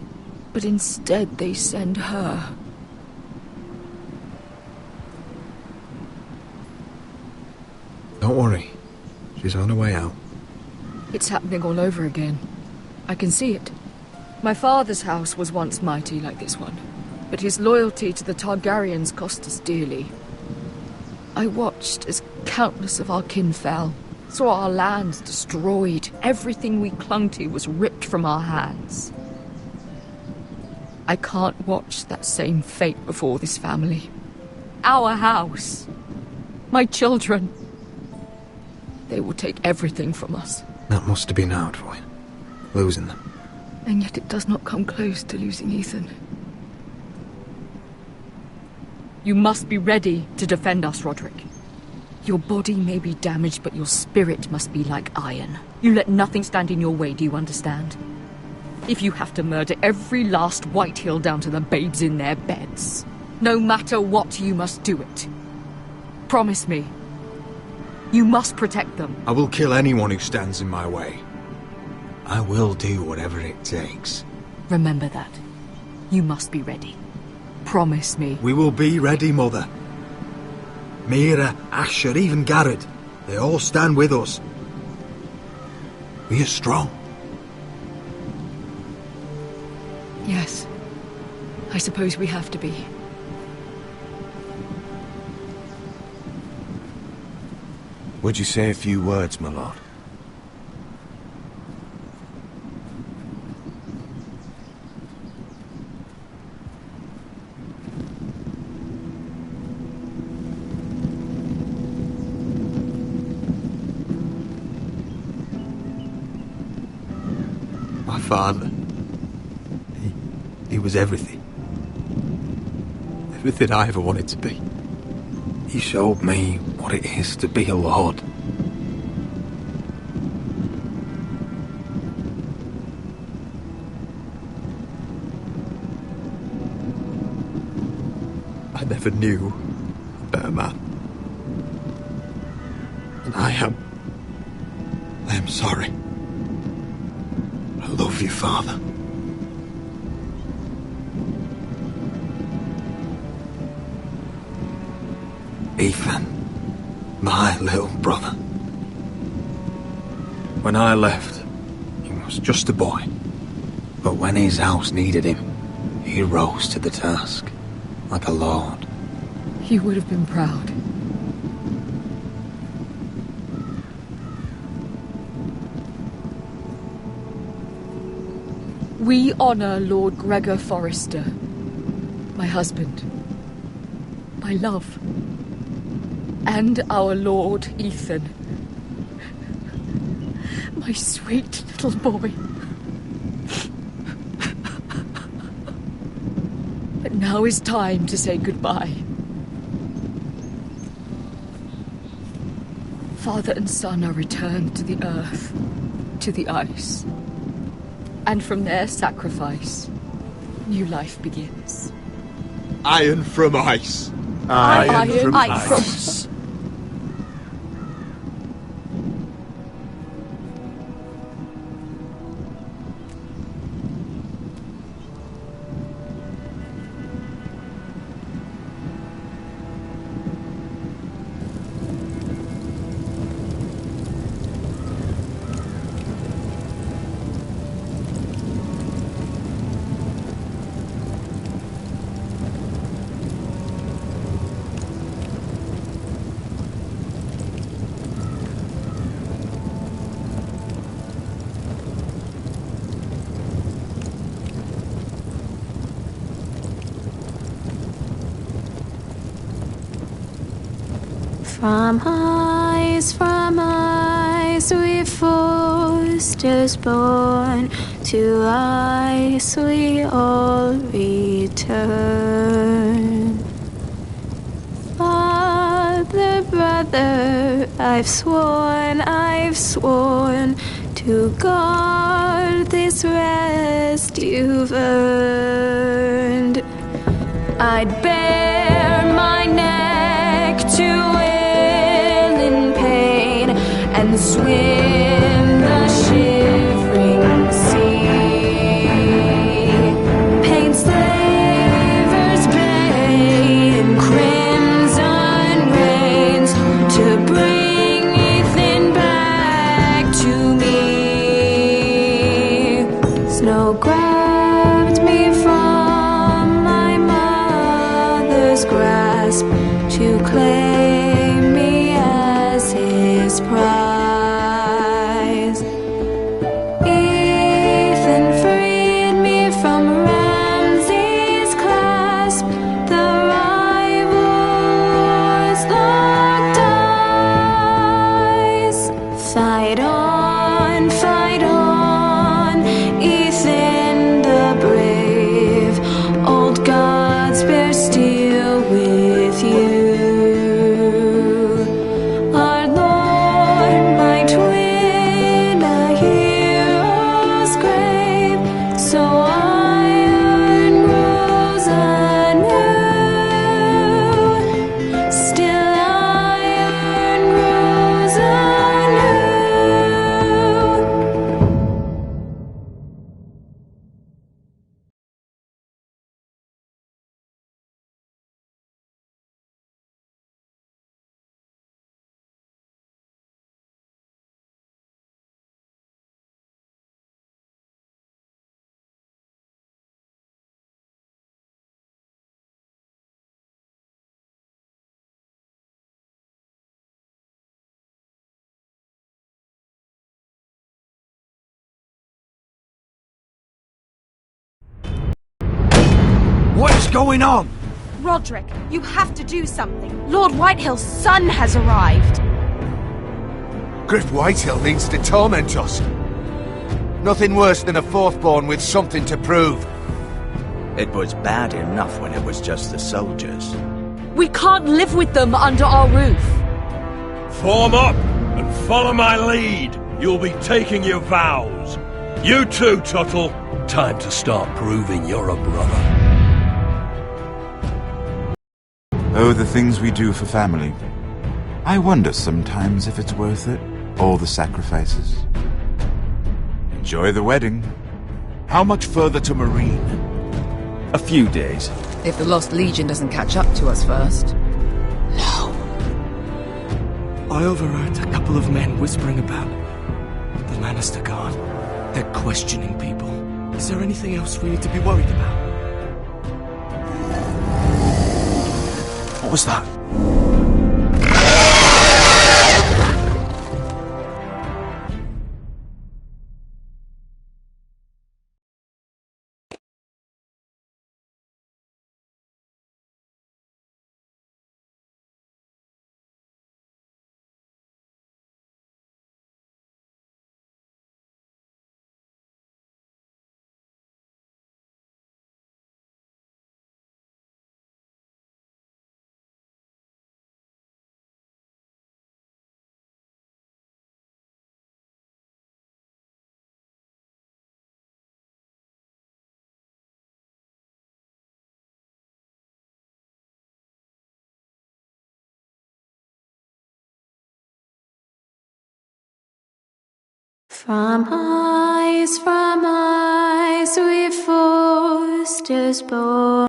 But instead they send her. Don't worry. She's on her way out. It's happening all over again. I can see it. My father's house was once mighty like this one, but his loyalty to the Targaryens cost us dearly. I watched as countless of our kin fell, saw our lands destroyed, everything we clung to was ripped from our hands. I can't watch that same fate before this family. Our house. My children. They will take everything from us. That must have been hard for you, losing them. And yet it does not come close to losing Ethan. You must be ready to defend us, Roderick. Your body may be damaged, but your spirit must be like iron. You let nothing stand in your way, do you understand? If you have to murder every last White Hill down to the babes in their beds, no matter what, you must do it. Promise me. You must protect them. I will kill anyone who stands in my way. I will do whatever it takes. Remember that. You must be ready. Promise me. We will be ready, Mother. Mira, Asher, even Garrett. They all stand with us. We are strong. Yes. I suppose we have to be. Would you say a few words, my lord? My father. He was everything. Everything I ever wanted to be. He showed me what it is to be a lord. I never knew a better man. And I am sorry. I love you, Father. Ethan, my little brother. When I left, he was just a boy. But when his house needed him, he rose to the task, like a lord. He would have been proud. We honor Lord Gregor Forrester, my husband, my love, and our Lord Ethan, my sweet little boy. But now is time to say goodbye. Father and son are returned to the earth, to the ice. And from their sacrifice, new life begins. Iron from ice. Iron from ice. From ice we foresters born, to ice we all return. Father, brother, I've sworn to guard this rest you've earned. I'd bare my neck to and swim the shivering sea. Paint slavers bay in crimson rains to bring Ethan back to me. Snow grabbed me from my mother's grasp to claim prize. Ethan freed me from Ramsay's clasp. The rivals locked eyes. Fight on, Ethan the brave. Old gods bear steel with you. Our Lord, my twin, a hero's grave. So iron grows anew. Still iron grows anew. What's going on? Roderick, you have to do something. Lord Whitehill's son has arrived. Griff Whitehill means to torment us. Nothing worse than a fourthborn with something to prove. It was bad enough when it was just the soldiers. We can't live with them under our roof. Form up and follow my lead. You'll be taking your vows. You too, Tuttle. Time to start proving you're a brother. Oh, the things we do for family. I wonder sometimes if it's worth it. All the sacrifices. Enjoy the wedding. How much further to Marine? A few days. If the Lost Legion doesn't catch up to us first. I overheard a couple of men whispering about the Lannister Guard. They're questioning people. Is there anything else we need to be worried about? What was that? From eyes, we forced us born.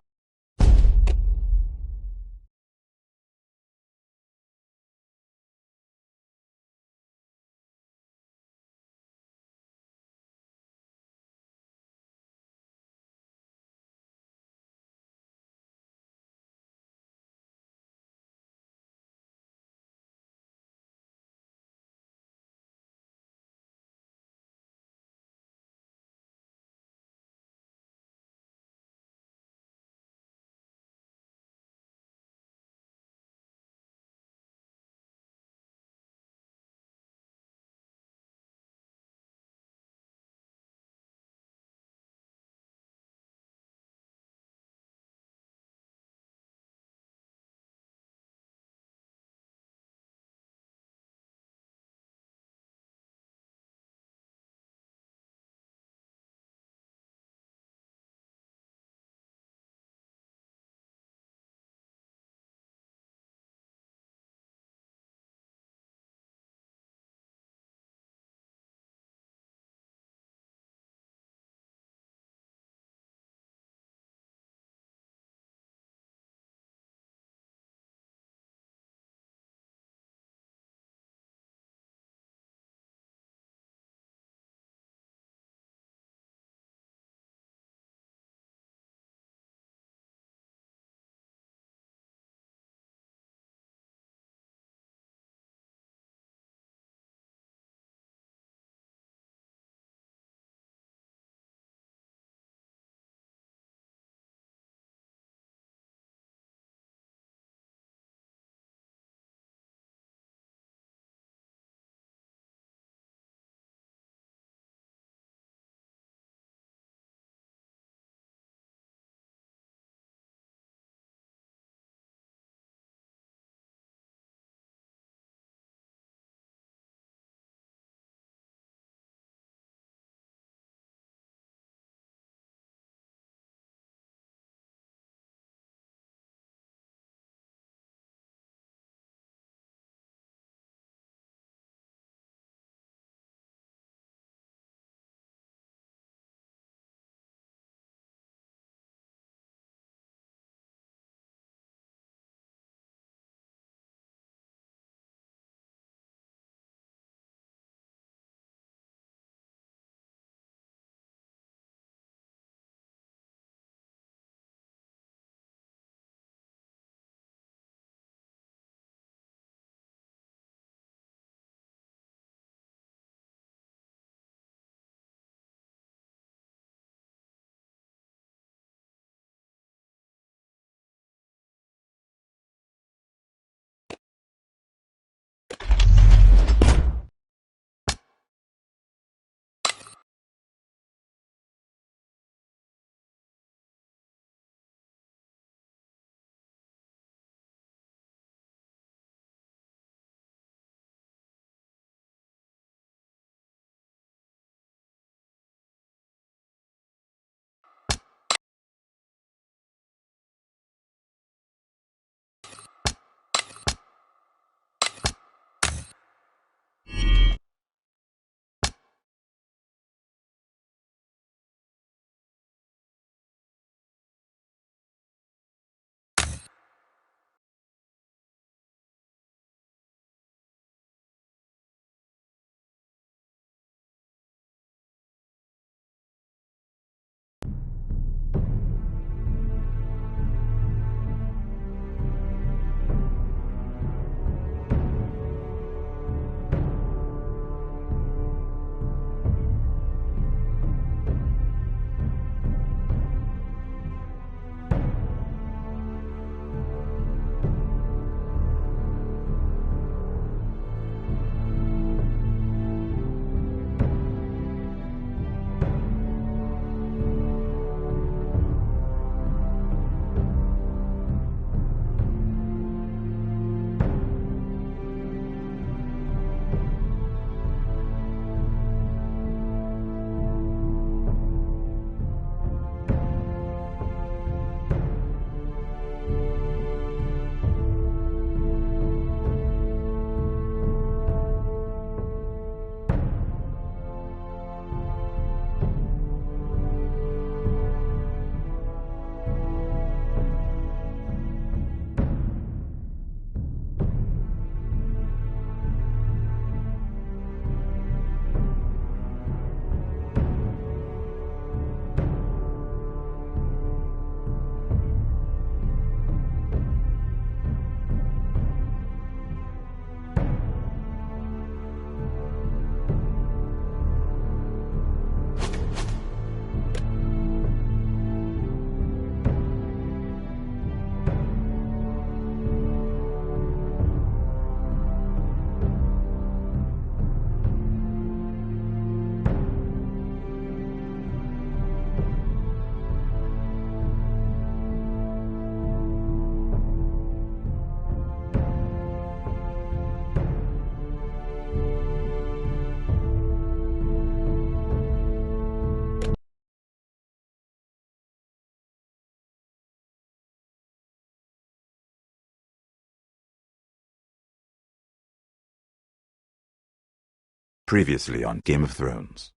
Previously on Game of Thrones.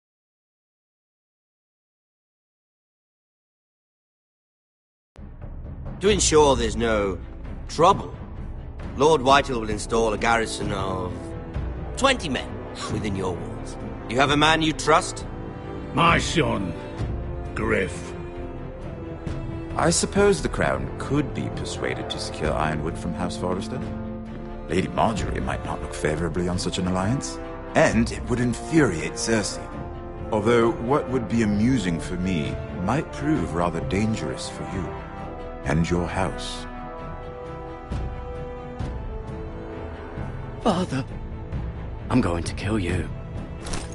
To ensure there's no trouble, Lord Whitehill will install a garrison of 20 men within your walls. You have a man you trust? My son, Griff. I suppose the Crown could be persuaded to secure Ironwood from House Forrester. Lady Marjorie might not look favorably on such an alliance, and it would infuriate Cersei. Although what would be amusing for me might prove rather dangerous for you and your house. Father, I'm going to kill you.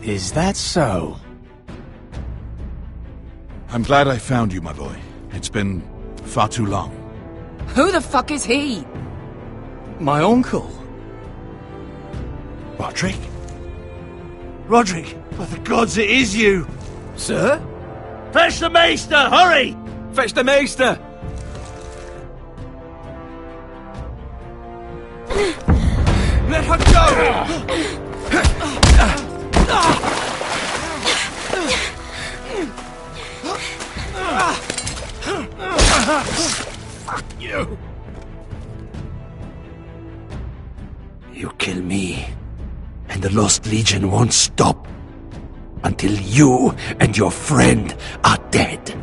Is that so? I'm glad I found you, my boy. It's been far too long. Who the fuck is he? My uncle. Roderick? Roderick, by the gods, it is you! Sir? Fetch the maester, hurry! Fetch the maester! Let her go! Fuck you! You kill me, and the Lost Legion won't stop until you and your friend are dead.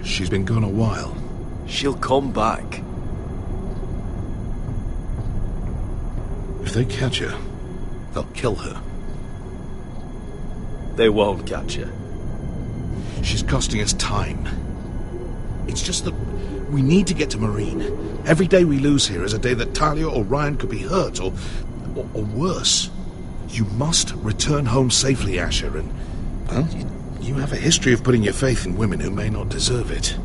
She's been gone a while. She'll come back. If they catch her, they'll kill her. They won't catch her. She's costing us time. It's just that we need to get to Marine. Every day we lose here is a day that Talia or Ryan could be hurt, or worse. You must return home safely, Asher, and, well, you have a history of putting your faith in women who may not deserve it.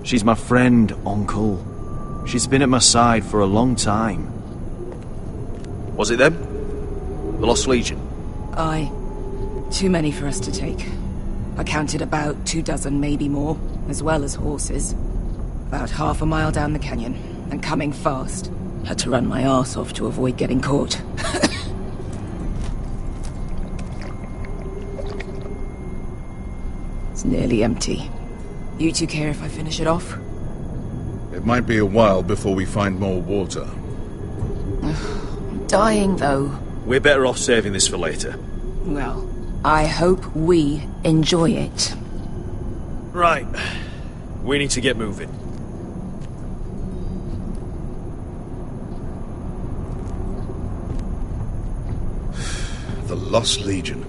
She's my friend, Uncle. She's been at my side for a long time. Was it them? The Lost Legion? Aye. Too many for us to take. I counted about 24, maybe more, as well as horses. About half a mile down the canyon, and coming fast. Had to run my arse off to avoid getting caught. It's nearly empty. You two care if I finish it off? It might be a while before we find more water. I'm dying, though. We're better off saving this for later. Well, I hope we enjoy it. Right. We need to get moving. The Lost Legion.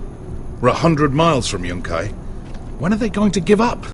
We're 100 miles from Yunkai. When are they going to give up?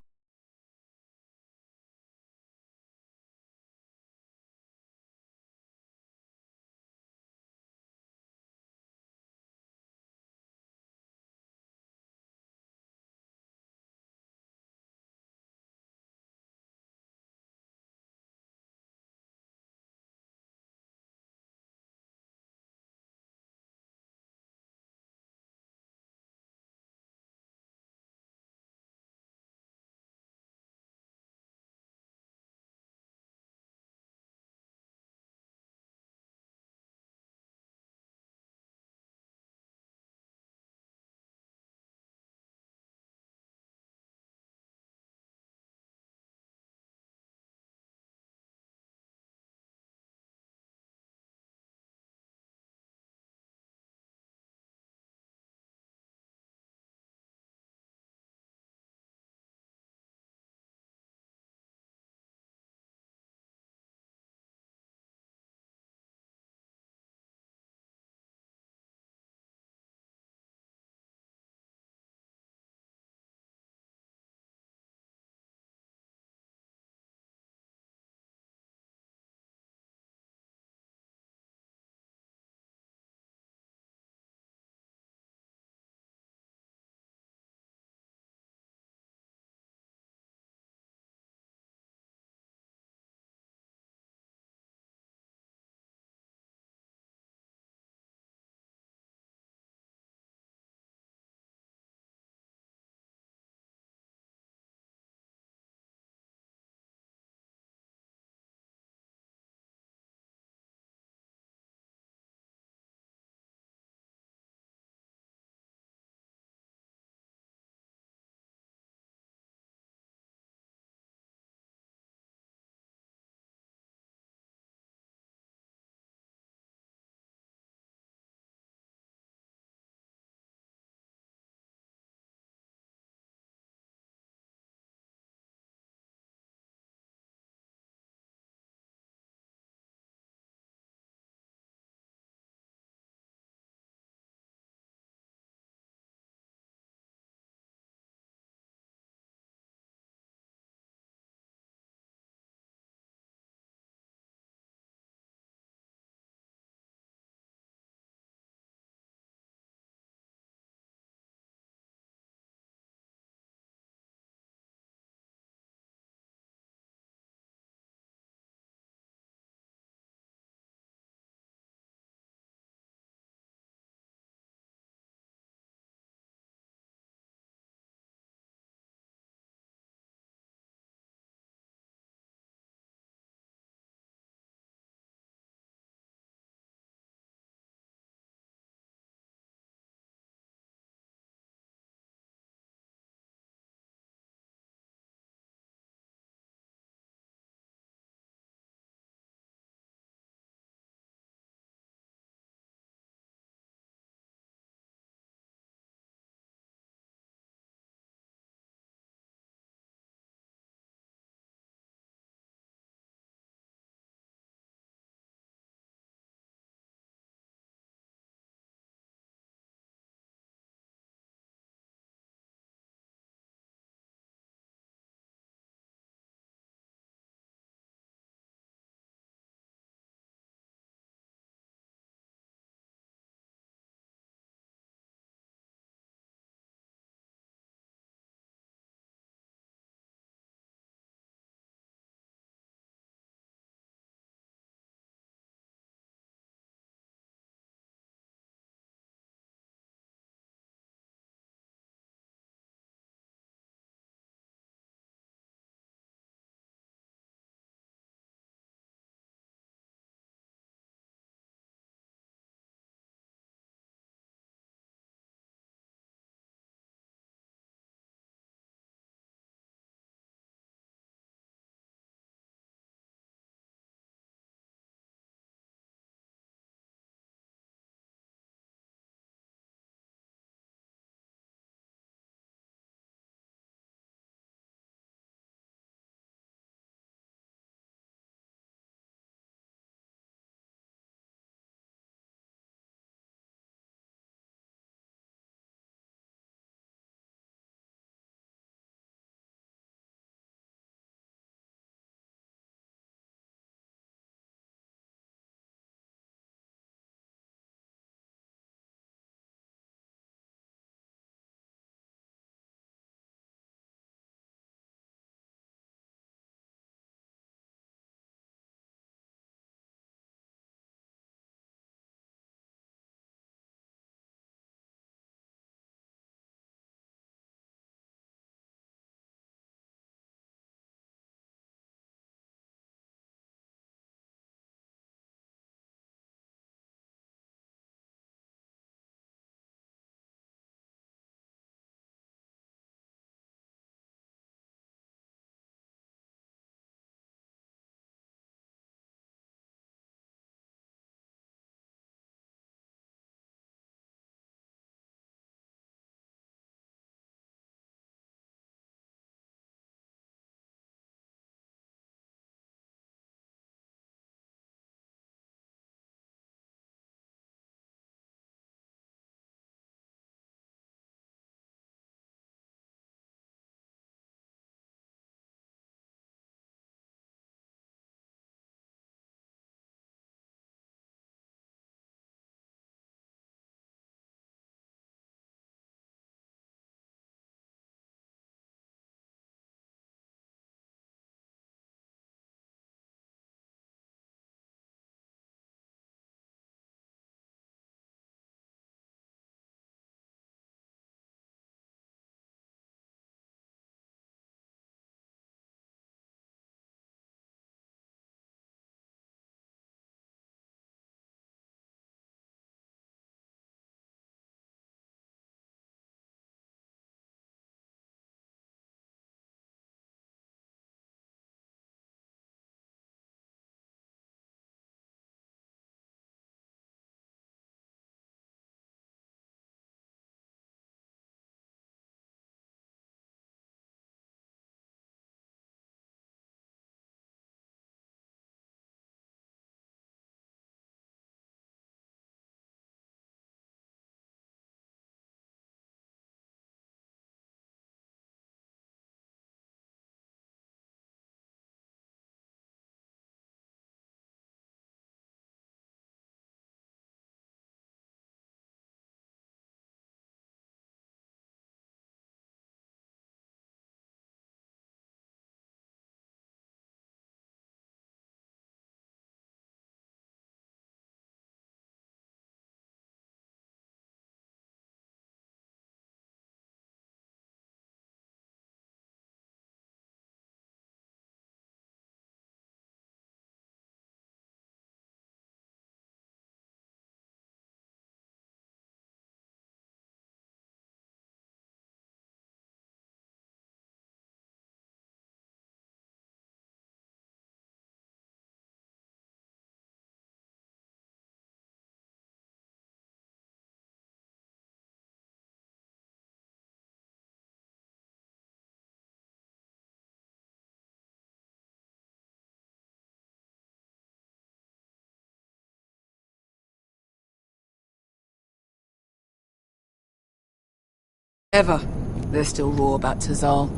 Ever. They're still raw about Tazal.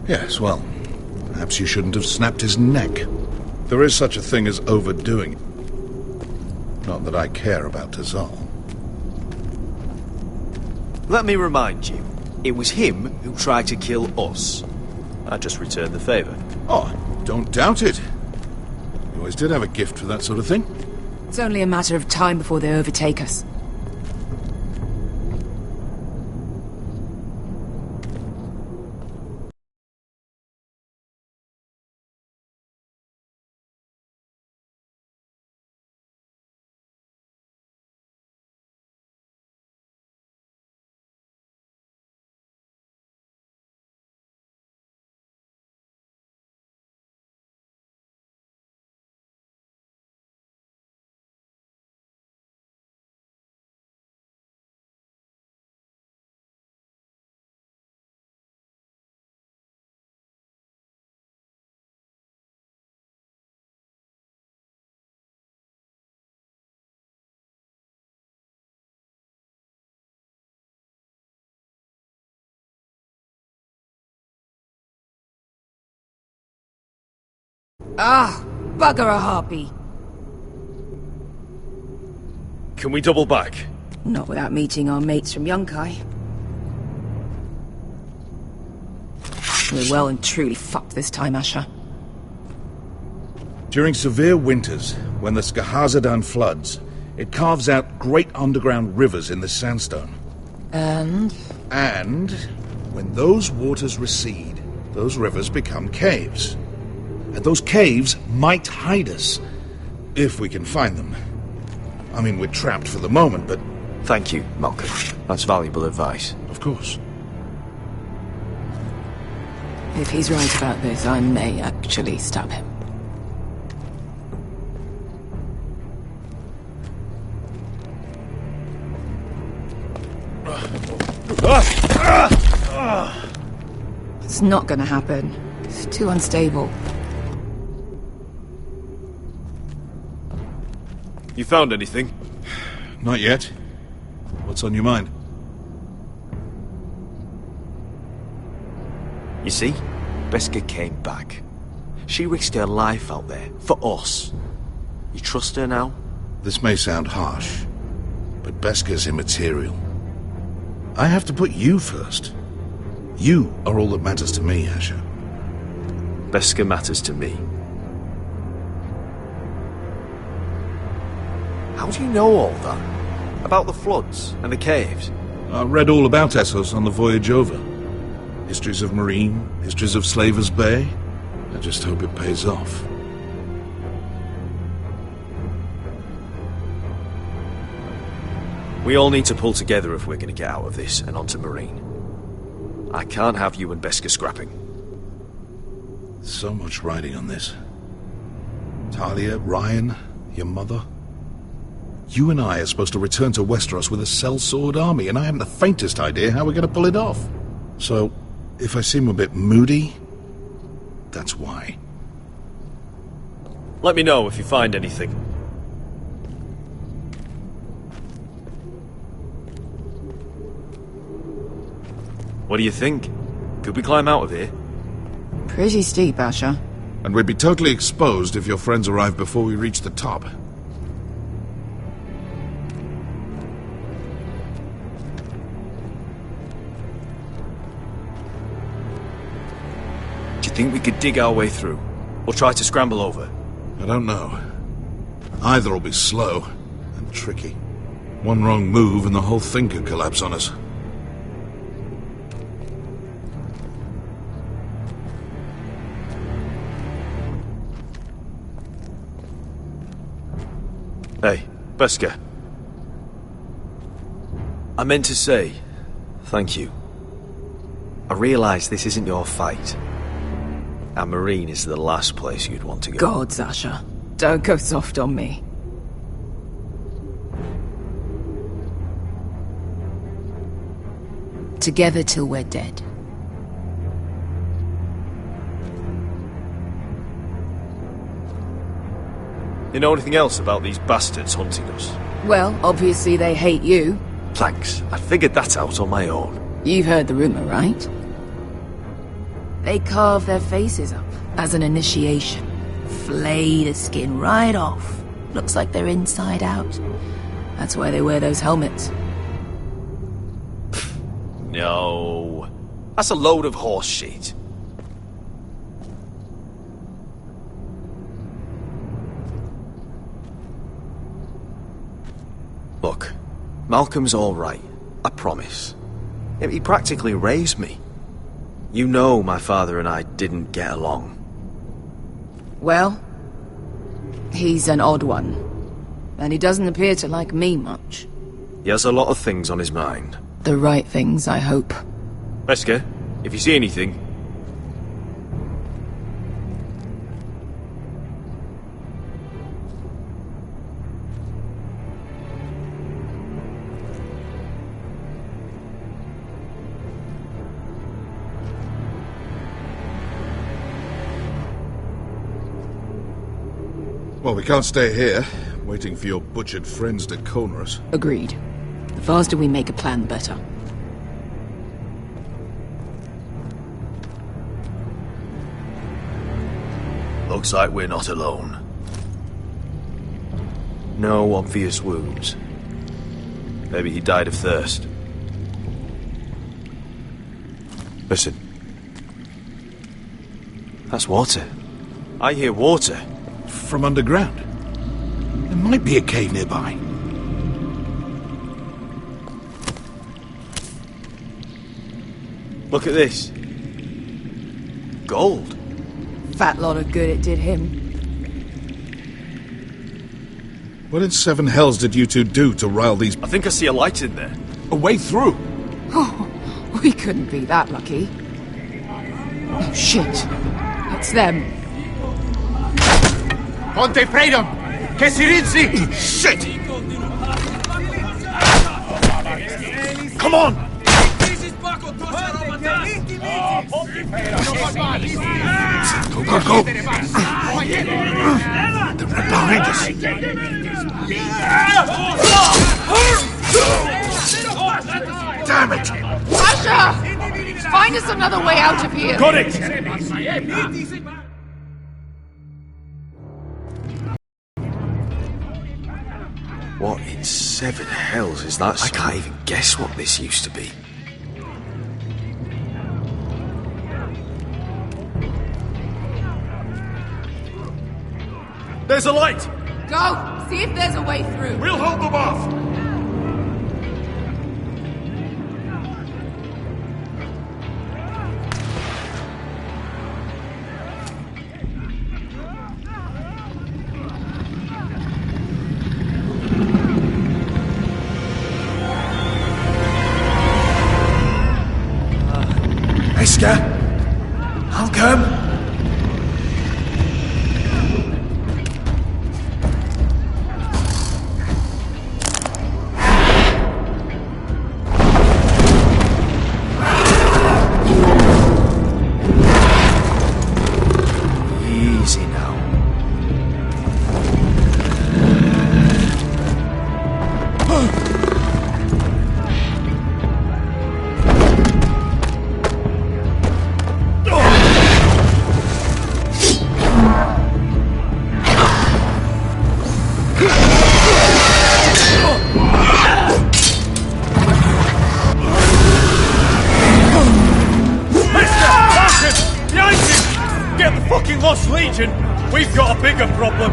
Yes, well, perhaps you shouldn't have snapped his neck. There is such a thing as overdoing it. Not that I care about Tazal. Let me remind you, it was him who tried to kill us. I just returned the favour. Oh, don't doubt it. You always did have a gift for that sort of thing. It's only a matter of time before they overtake us. Ah, bugger a harpy. Can we double back? Not without meeting our mates from Yunkai. We're well and truly fucked this time, Asher. During severe winters, when the Skahazadan floods, it carves out great underground rivers in the sandstone. And when those waters recede, those rivers become caves. And those caves might hide us, if we can find them. I mean, we're trapped for the moment, but... Thank you, Malcolm. That's valuable advice. Of course. If he's right about this, I may actually stab him. It's not gonna happen. It's too unstable. You found anything? Not yet. What's on your mind? You see, Beskha came back. She risked her life out there, for us. You trust her now? This may sound harsh, but Beskha's immaterial. I have to put you first. You are all that matters to me, Asher. Beskha matters to me. How do you know all that? About the floods and the caves? I read all about Essos on the voyage over. Histories of Marine, histories of Slaver's Bay. I just hope it pays off. We all need to pull together if we're going to get out of this and onto Marine. I can't have you and Beskha scrapping. So much riding on this. Talia, Ryan, your mother. You and I are supposed to return to Westeros with a sellsword army, and I haven't the faintest idea how we're going to pull it off. So, if I seem a bit moody, that's why. Let me know if you find anything. What do you think? Could we climb out of here? Pretty steep, Asher. And we'd be totally exposed if your friends arrive before we reach the top. Do you think we could dig our way through? Or try to scramble over? I don't know. Either will be slow and tricky. One wrong move and the whole thing could collapse on us. Hey, Beskha. I meant to say, thank you. I realise this isn't your fight. And Marine is the last place you'd want to go. Gods, Asher. Don't go soft on me. Together till we're dead. You know anything else about these bastards hunting us? Well, obviously they hate you. Thanks. I figured that out on my own. You've heard the rumor, right? They carve their faces up as an initiation. Flay the skin right off. Looks like they're inside out. That's why they wear those helmets. No. That's a load of horse shit. Look, Malcolm's all right. I promise. He practically raised me. You know my father and I didn't get along. Well, he's an odd one. And he doesn't appear to like me much. He has a lot of things on his mind. The right things, I hope. Wesker, if you see anything... Well, we can't stay here, waiting for your butchered friends to corner us. Agreed. The faster we make a plan, the better. Looks like we're not alone. No obvious wounds. Maybe he died of thirst. Listen. That's water. I hear water. From underground. There might be a cave nearby. Look at this. Gold. Fat lot of good it did him. What in seven hells did you two do to rile these... I think I see a light in there. A way through? Oh, we couldn't be that lucky. Oh, shit. It's them. Ponte freedom! Che si rizzi! Shit! Come on! Go, go, go! They're right behind us. Damn it! Asha! Find us another way out of here! Got it! What in seven hells is that? I can't even guess what this used to be. There's a light! Go! See if there's a way through. We'll hold them off! Wesker? Malcolm? Easy now. Lost Legion, we've got a bigger problem.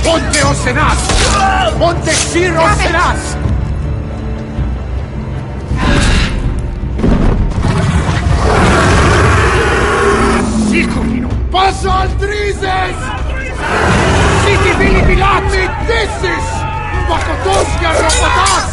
Ponte Osenas! Ponte Sir Osenas! Sicurino! Passo al Drises! Siti Vili Pilati! Dissis! Vakotoska Robotas!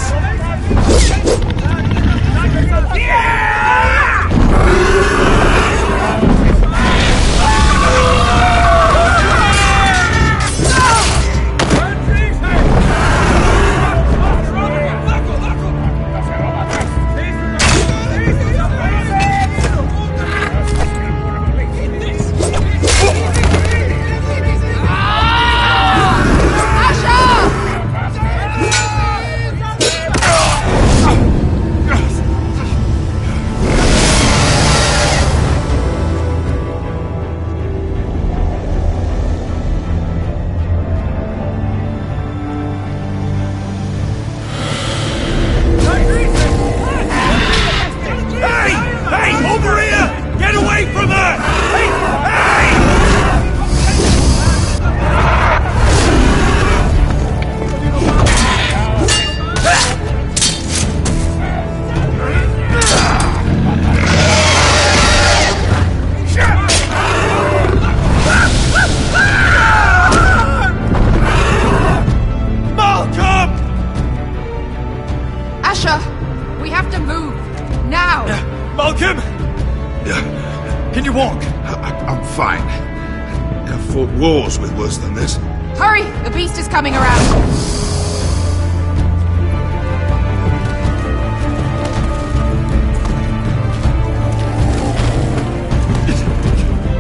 wars with worse than this. Hurry! The beast is coming around!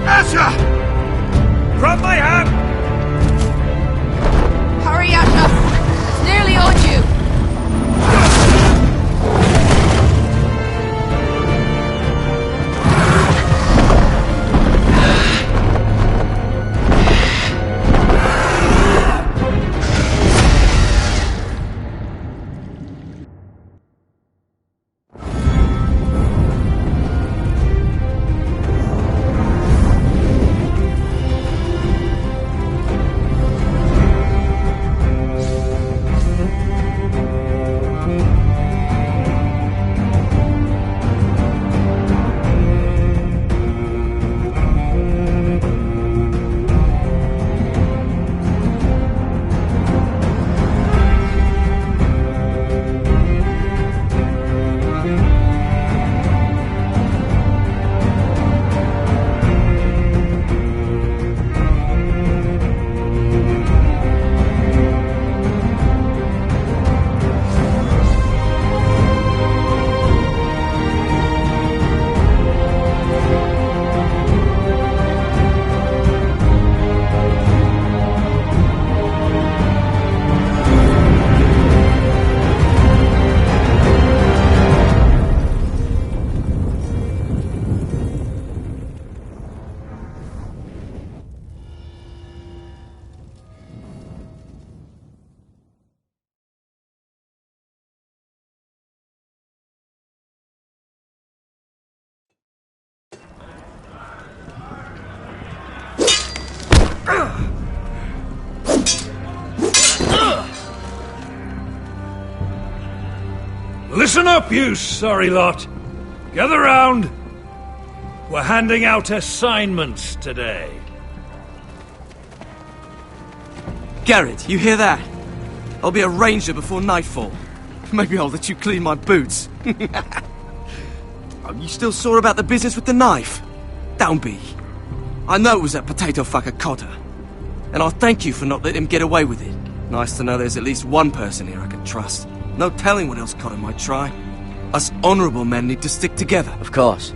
Asher! Grab my hand! Hurry, Asher! It's nearly on you! Listen up, you sorry lot. Gather round. We're handing out assignments today. Garrett, you hear that? I'll be a ranger before nightfall. Maybe I'll let you clean my boots. Oh, you still sore about the business with the knife? Don't be. I know it was that potato fucker Cotter. And I'll thank you for not letting him get away with it. Nice to know there's at least one person here I can trust. No telling what else Cotter might try. Us honourable men need to stick together. Of course.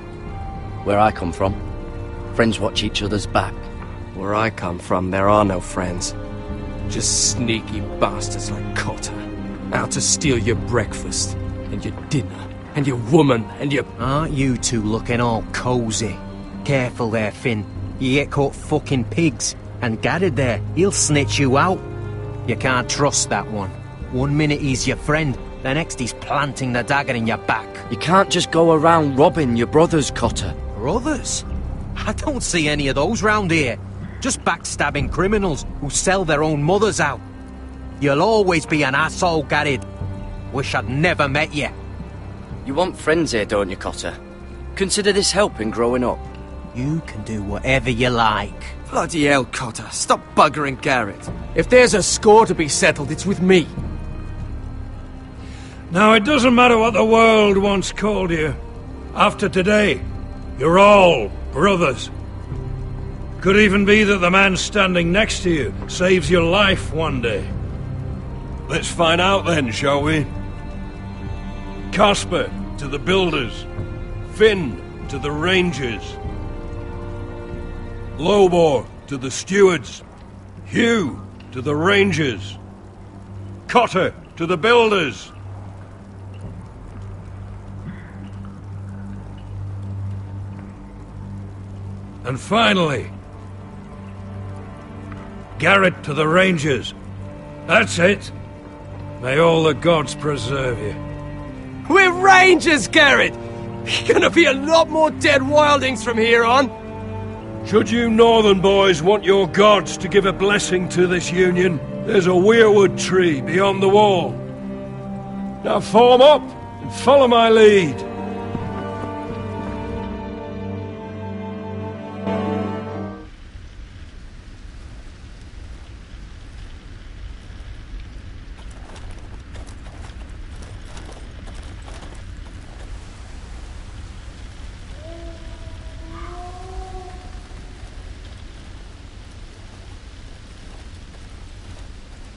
Where I come from, friends watch each other's back. Where I come from, there are no friends. Just sneaky bastards like Cotter. Out to steal your breakfast, and your dinner, and your woman, and your... Aren't you two looking all cosy? Careful there, Finn. You get caught fucking pigs. And Garrett there, he'll snitch you out. You can't trust that one. One minute he's your friend, the next he's planting the dagger in your back. You can't just go around robbing your brothers, Cotter. Brothers? I don't see any of those round here. Just backstabbing criminals who sell their own mothers out. You'll always be an asshole, Garrett. Wish I'd never met you. You want friends here, don't you, Cotter? Consider this helping growing up. You can do whatever you like. Bloody hell, Cotter. Stop buggering Garrett. If there's a score to be settled, it's with me. Now, it doesn't matter what the world once called you. After today, you're all brothers. Could even be that the man standing next to you saves your life one day. Let's find out then, shall we? Casper to the builders. Finn to the rangers. Lobor to the stewards. Hugh to the rangers. Cotter to the builders. And finally, Garrett to the rangers. That's it. May all the gods preserve you. We're rangers, Garrett! Gonna be a lot more dead wildlings from here on. Should you northern boys want your gods to give a blessing to this union, there's a weirwood tree beyond the wall. Now form up and follow my lead.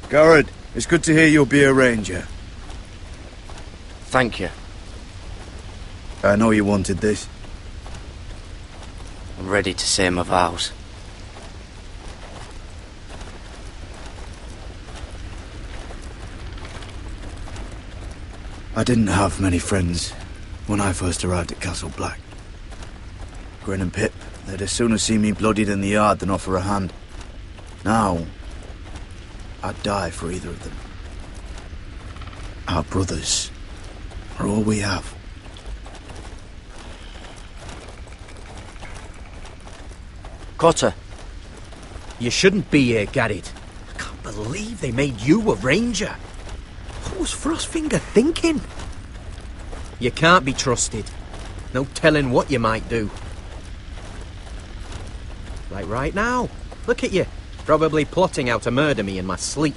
Garrett, it's good to hear you'll be a ranger. Thank you. I know you wanted this. I'm ready to say my vows. I didn't have many friends when I first arrived at Castle Black. Grin and Pip, they'd as soon have seen me bloodied in the yard than offer a hand. Now, I'd die for either of them. Our brothers are all we have. Cotter, you shouldn't be here, Garrett. I can't believe they made you a ranger. What was Frostfinger thinking? You can't be trusted. No telling what you might do. Like right now. Look at you. Probably plotting how to murder me in my sleep.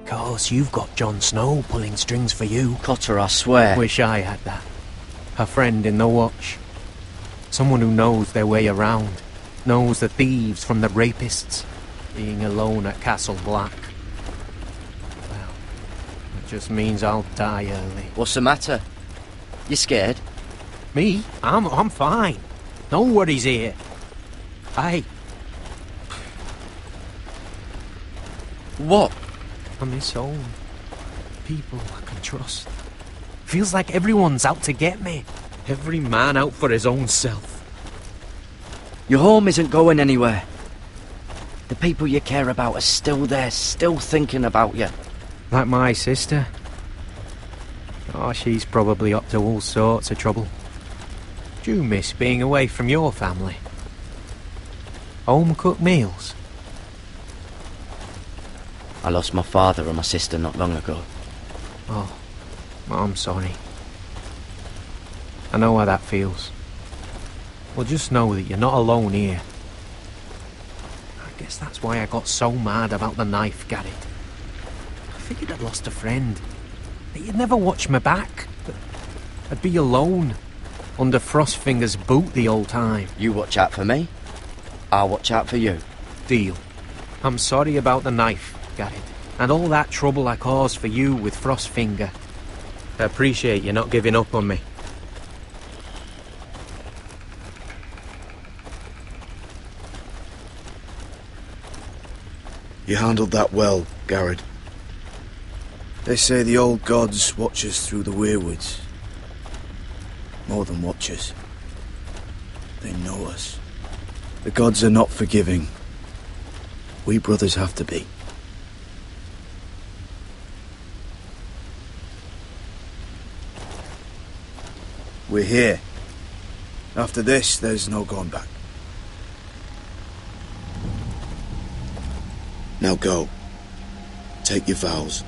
Course, you've got Jon Snow pulling strings for you. Cotter, I swear. Wish I had that. A friend in the watch. Someone who knows their way around. Knows the thieves from the rapists. Being alone at Castle Black. Well, it just means I'll die early. What's the matter? You scared? Me? I'm fine. No worries here. What? I miss home. People I can trust. Feels like everyone's out to get me. Every man out for his own self. Your home isn't going anywhere. The people you care about are still there, still thinking about you. Like my sister. Oh, she's probably up to all sorts of trouble. Do you miss being away from your family? Home-cooked meals? I lost my father and my sister not long ago. Oh, I'm sorry. I know how that feels. Well, just know that you're not alone here. I guess that's why I got so mad about the knife, Garrett. I figured I'd lost a friend. That you'd never watch me back. That I'd be alone, under Frostfinger's boot the whole time. You watch out for me, I'll watch out for you. Deal. I'm sorry about the knife, Garrett, and all that trouble I caused for you with Frostfinger. I appreciate you not giving up on me. You handled that well, Garrett. They say the old gods watch us through the weirwoods. More than watch us. They know us. The gods are not forgiving. We brothers have to be. We're here. After this, there's no going back. Now go. Take your vows.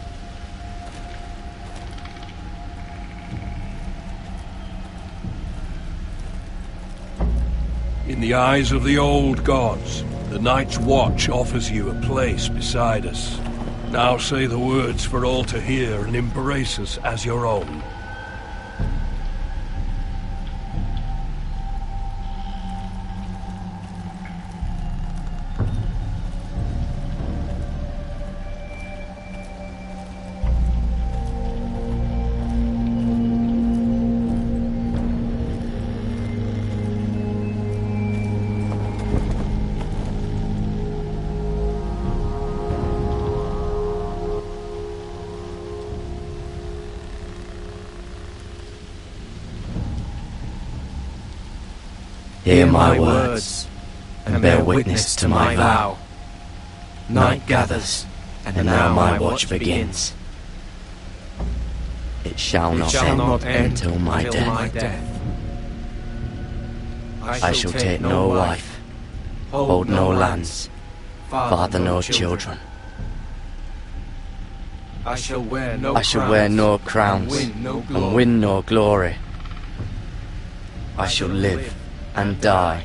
In the eyes of the old gods, the Night's Watch offers you a place beside us. Now say the words for all to hear and embrace us as your own. Hear my words, and bear witness to my vow. Night gathers, and now my watch begins. It shall not end until my death. I shall take no wife, hold no lands, father no children. I shall wear no crowns, and win no glory. I shall live and die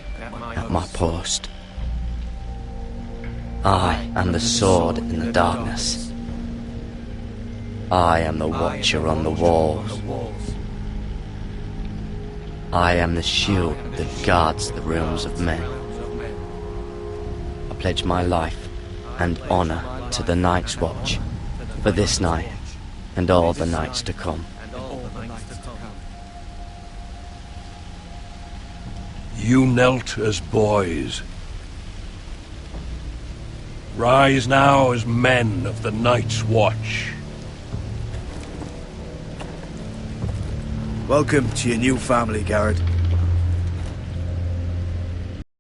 at my post. I am the sword in the darkness. I am the watcher on the walls. I am the shield that guards the realms of men. I pledge my life and honor to the Night's Watch for this night and all the nights to come. You knelt as boys. Rise now as men of the Night's Watch. Welcome to your new family, Garrett.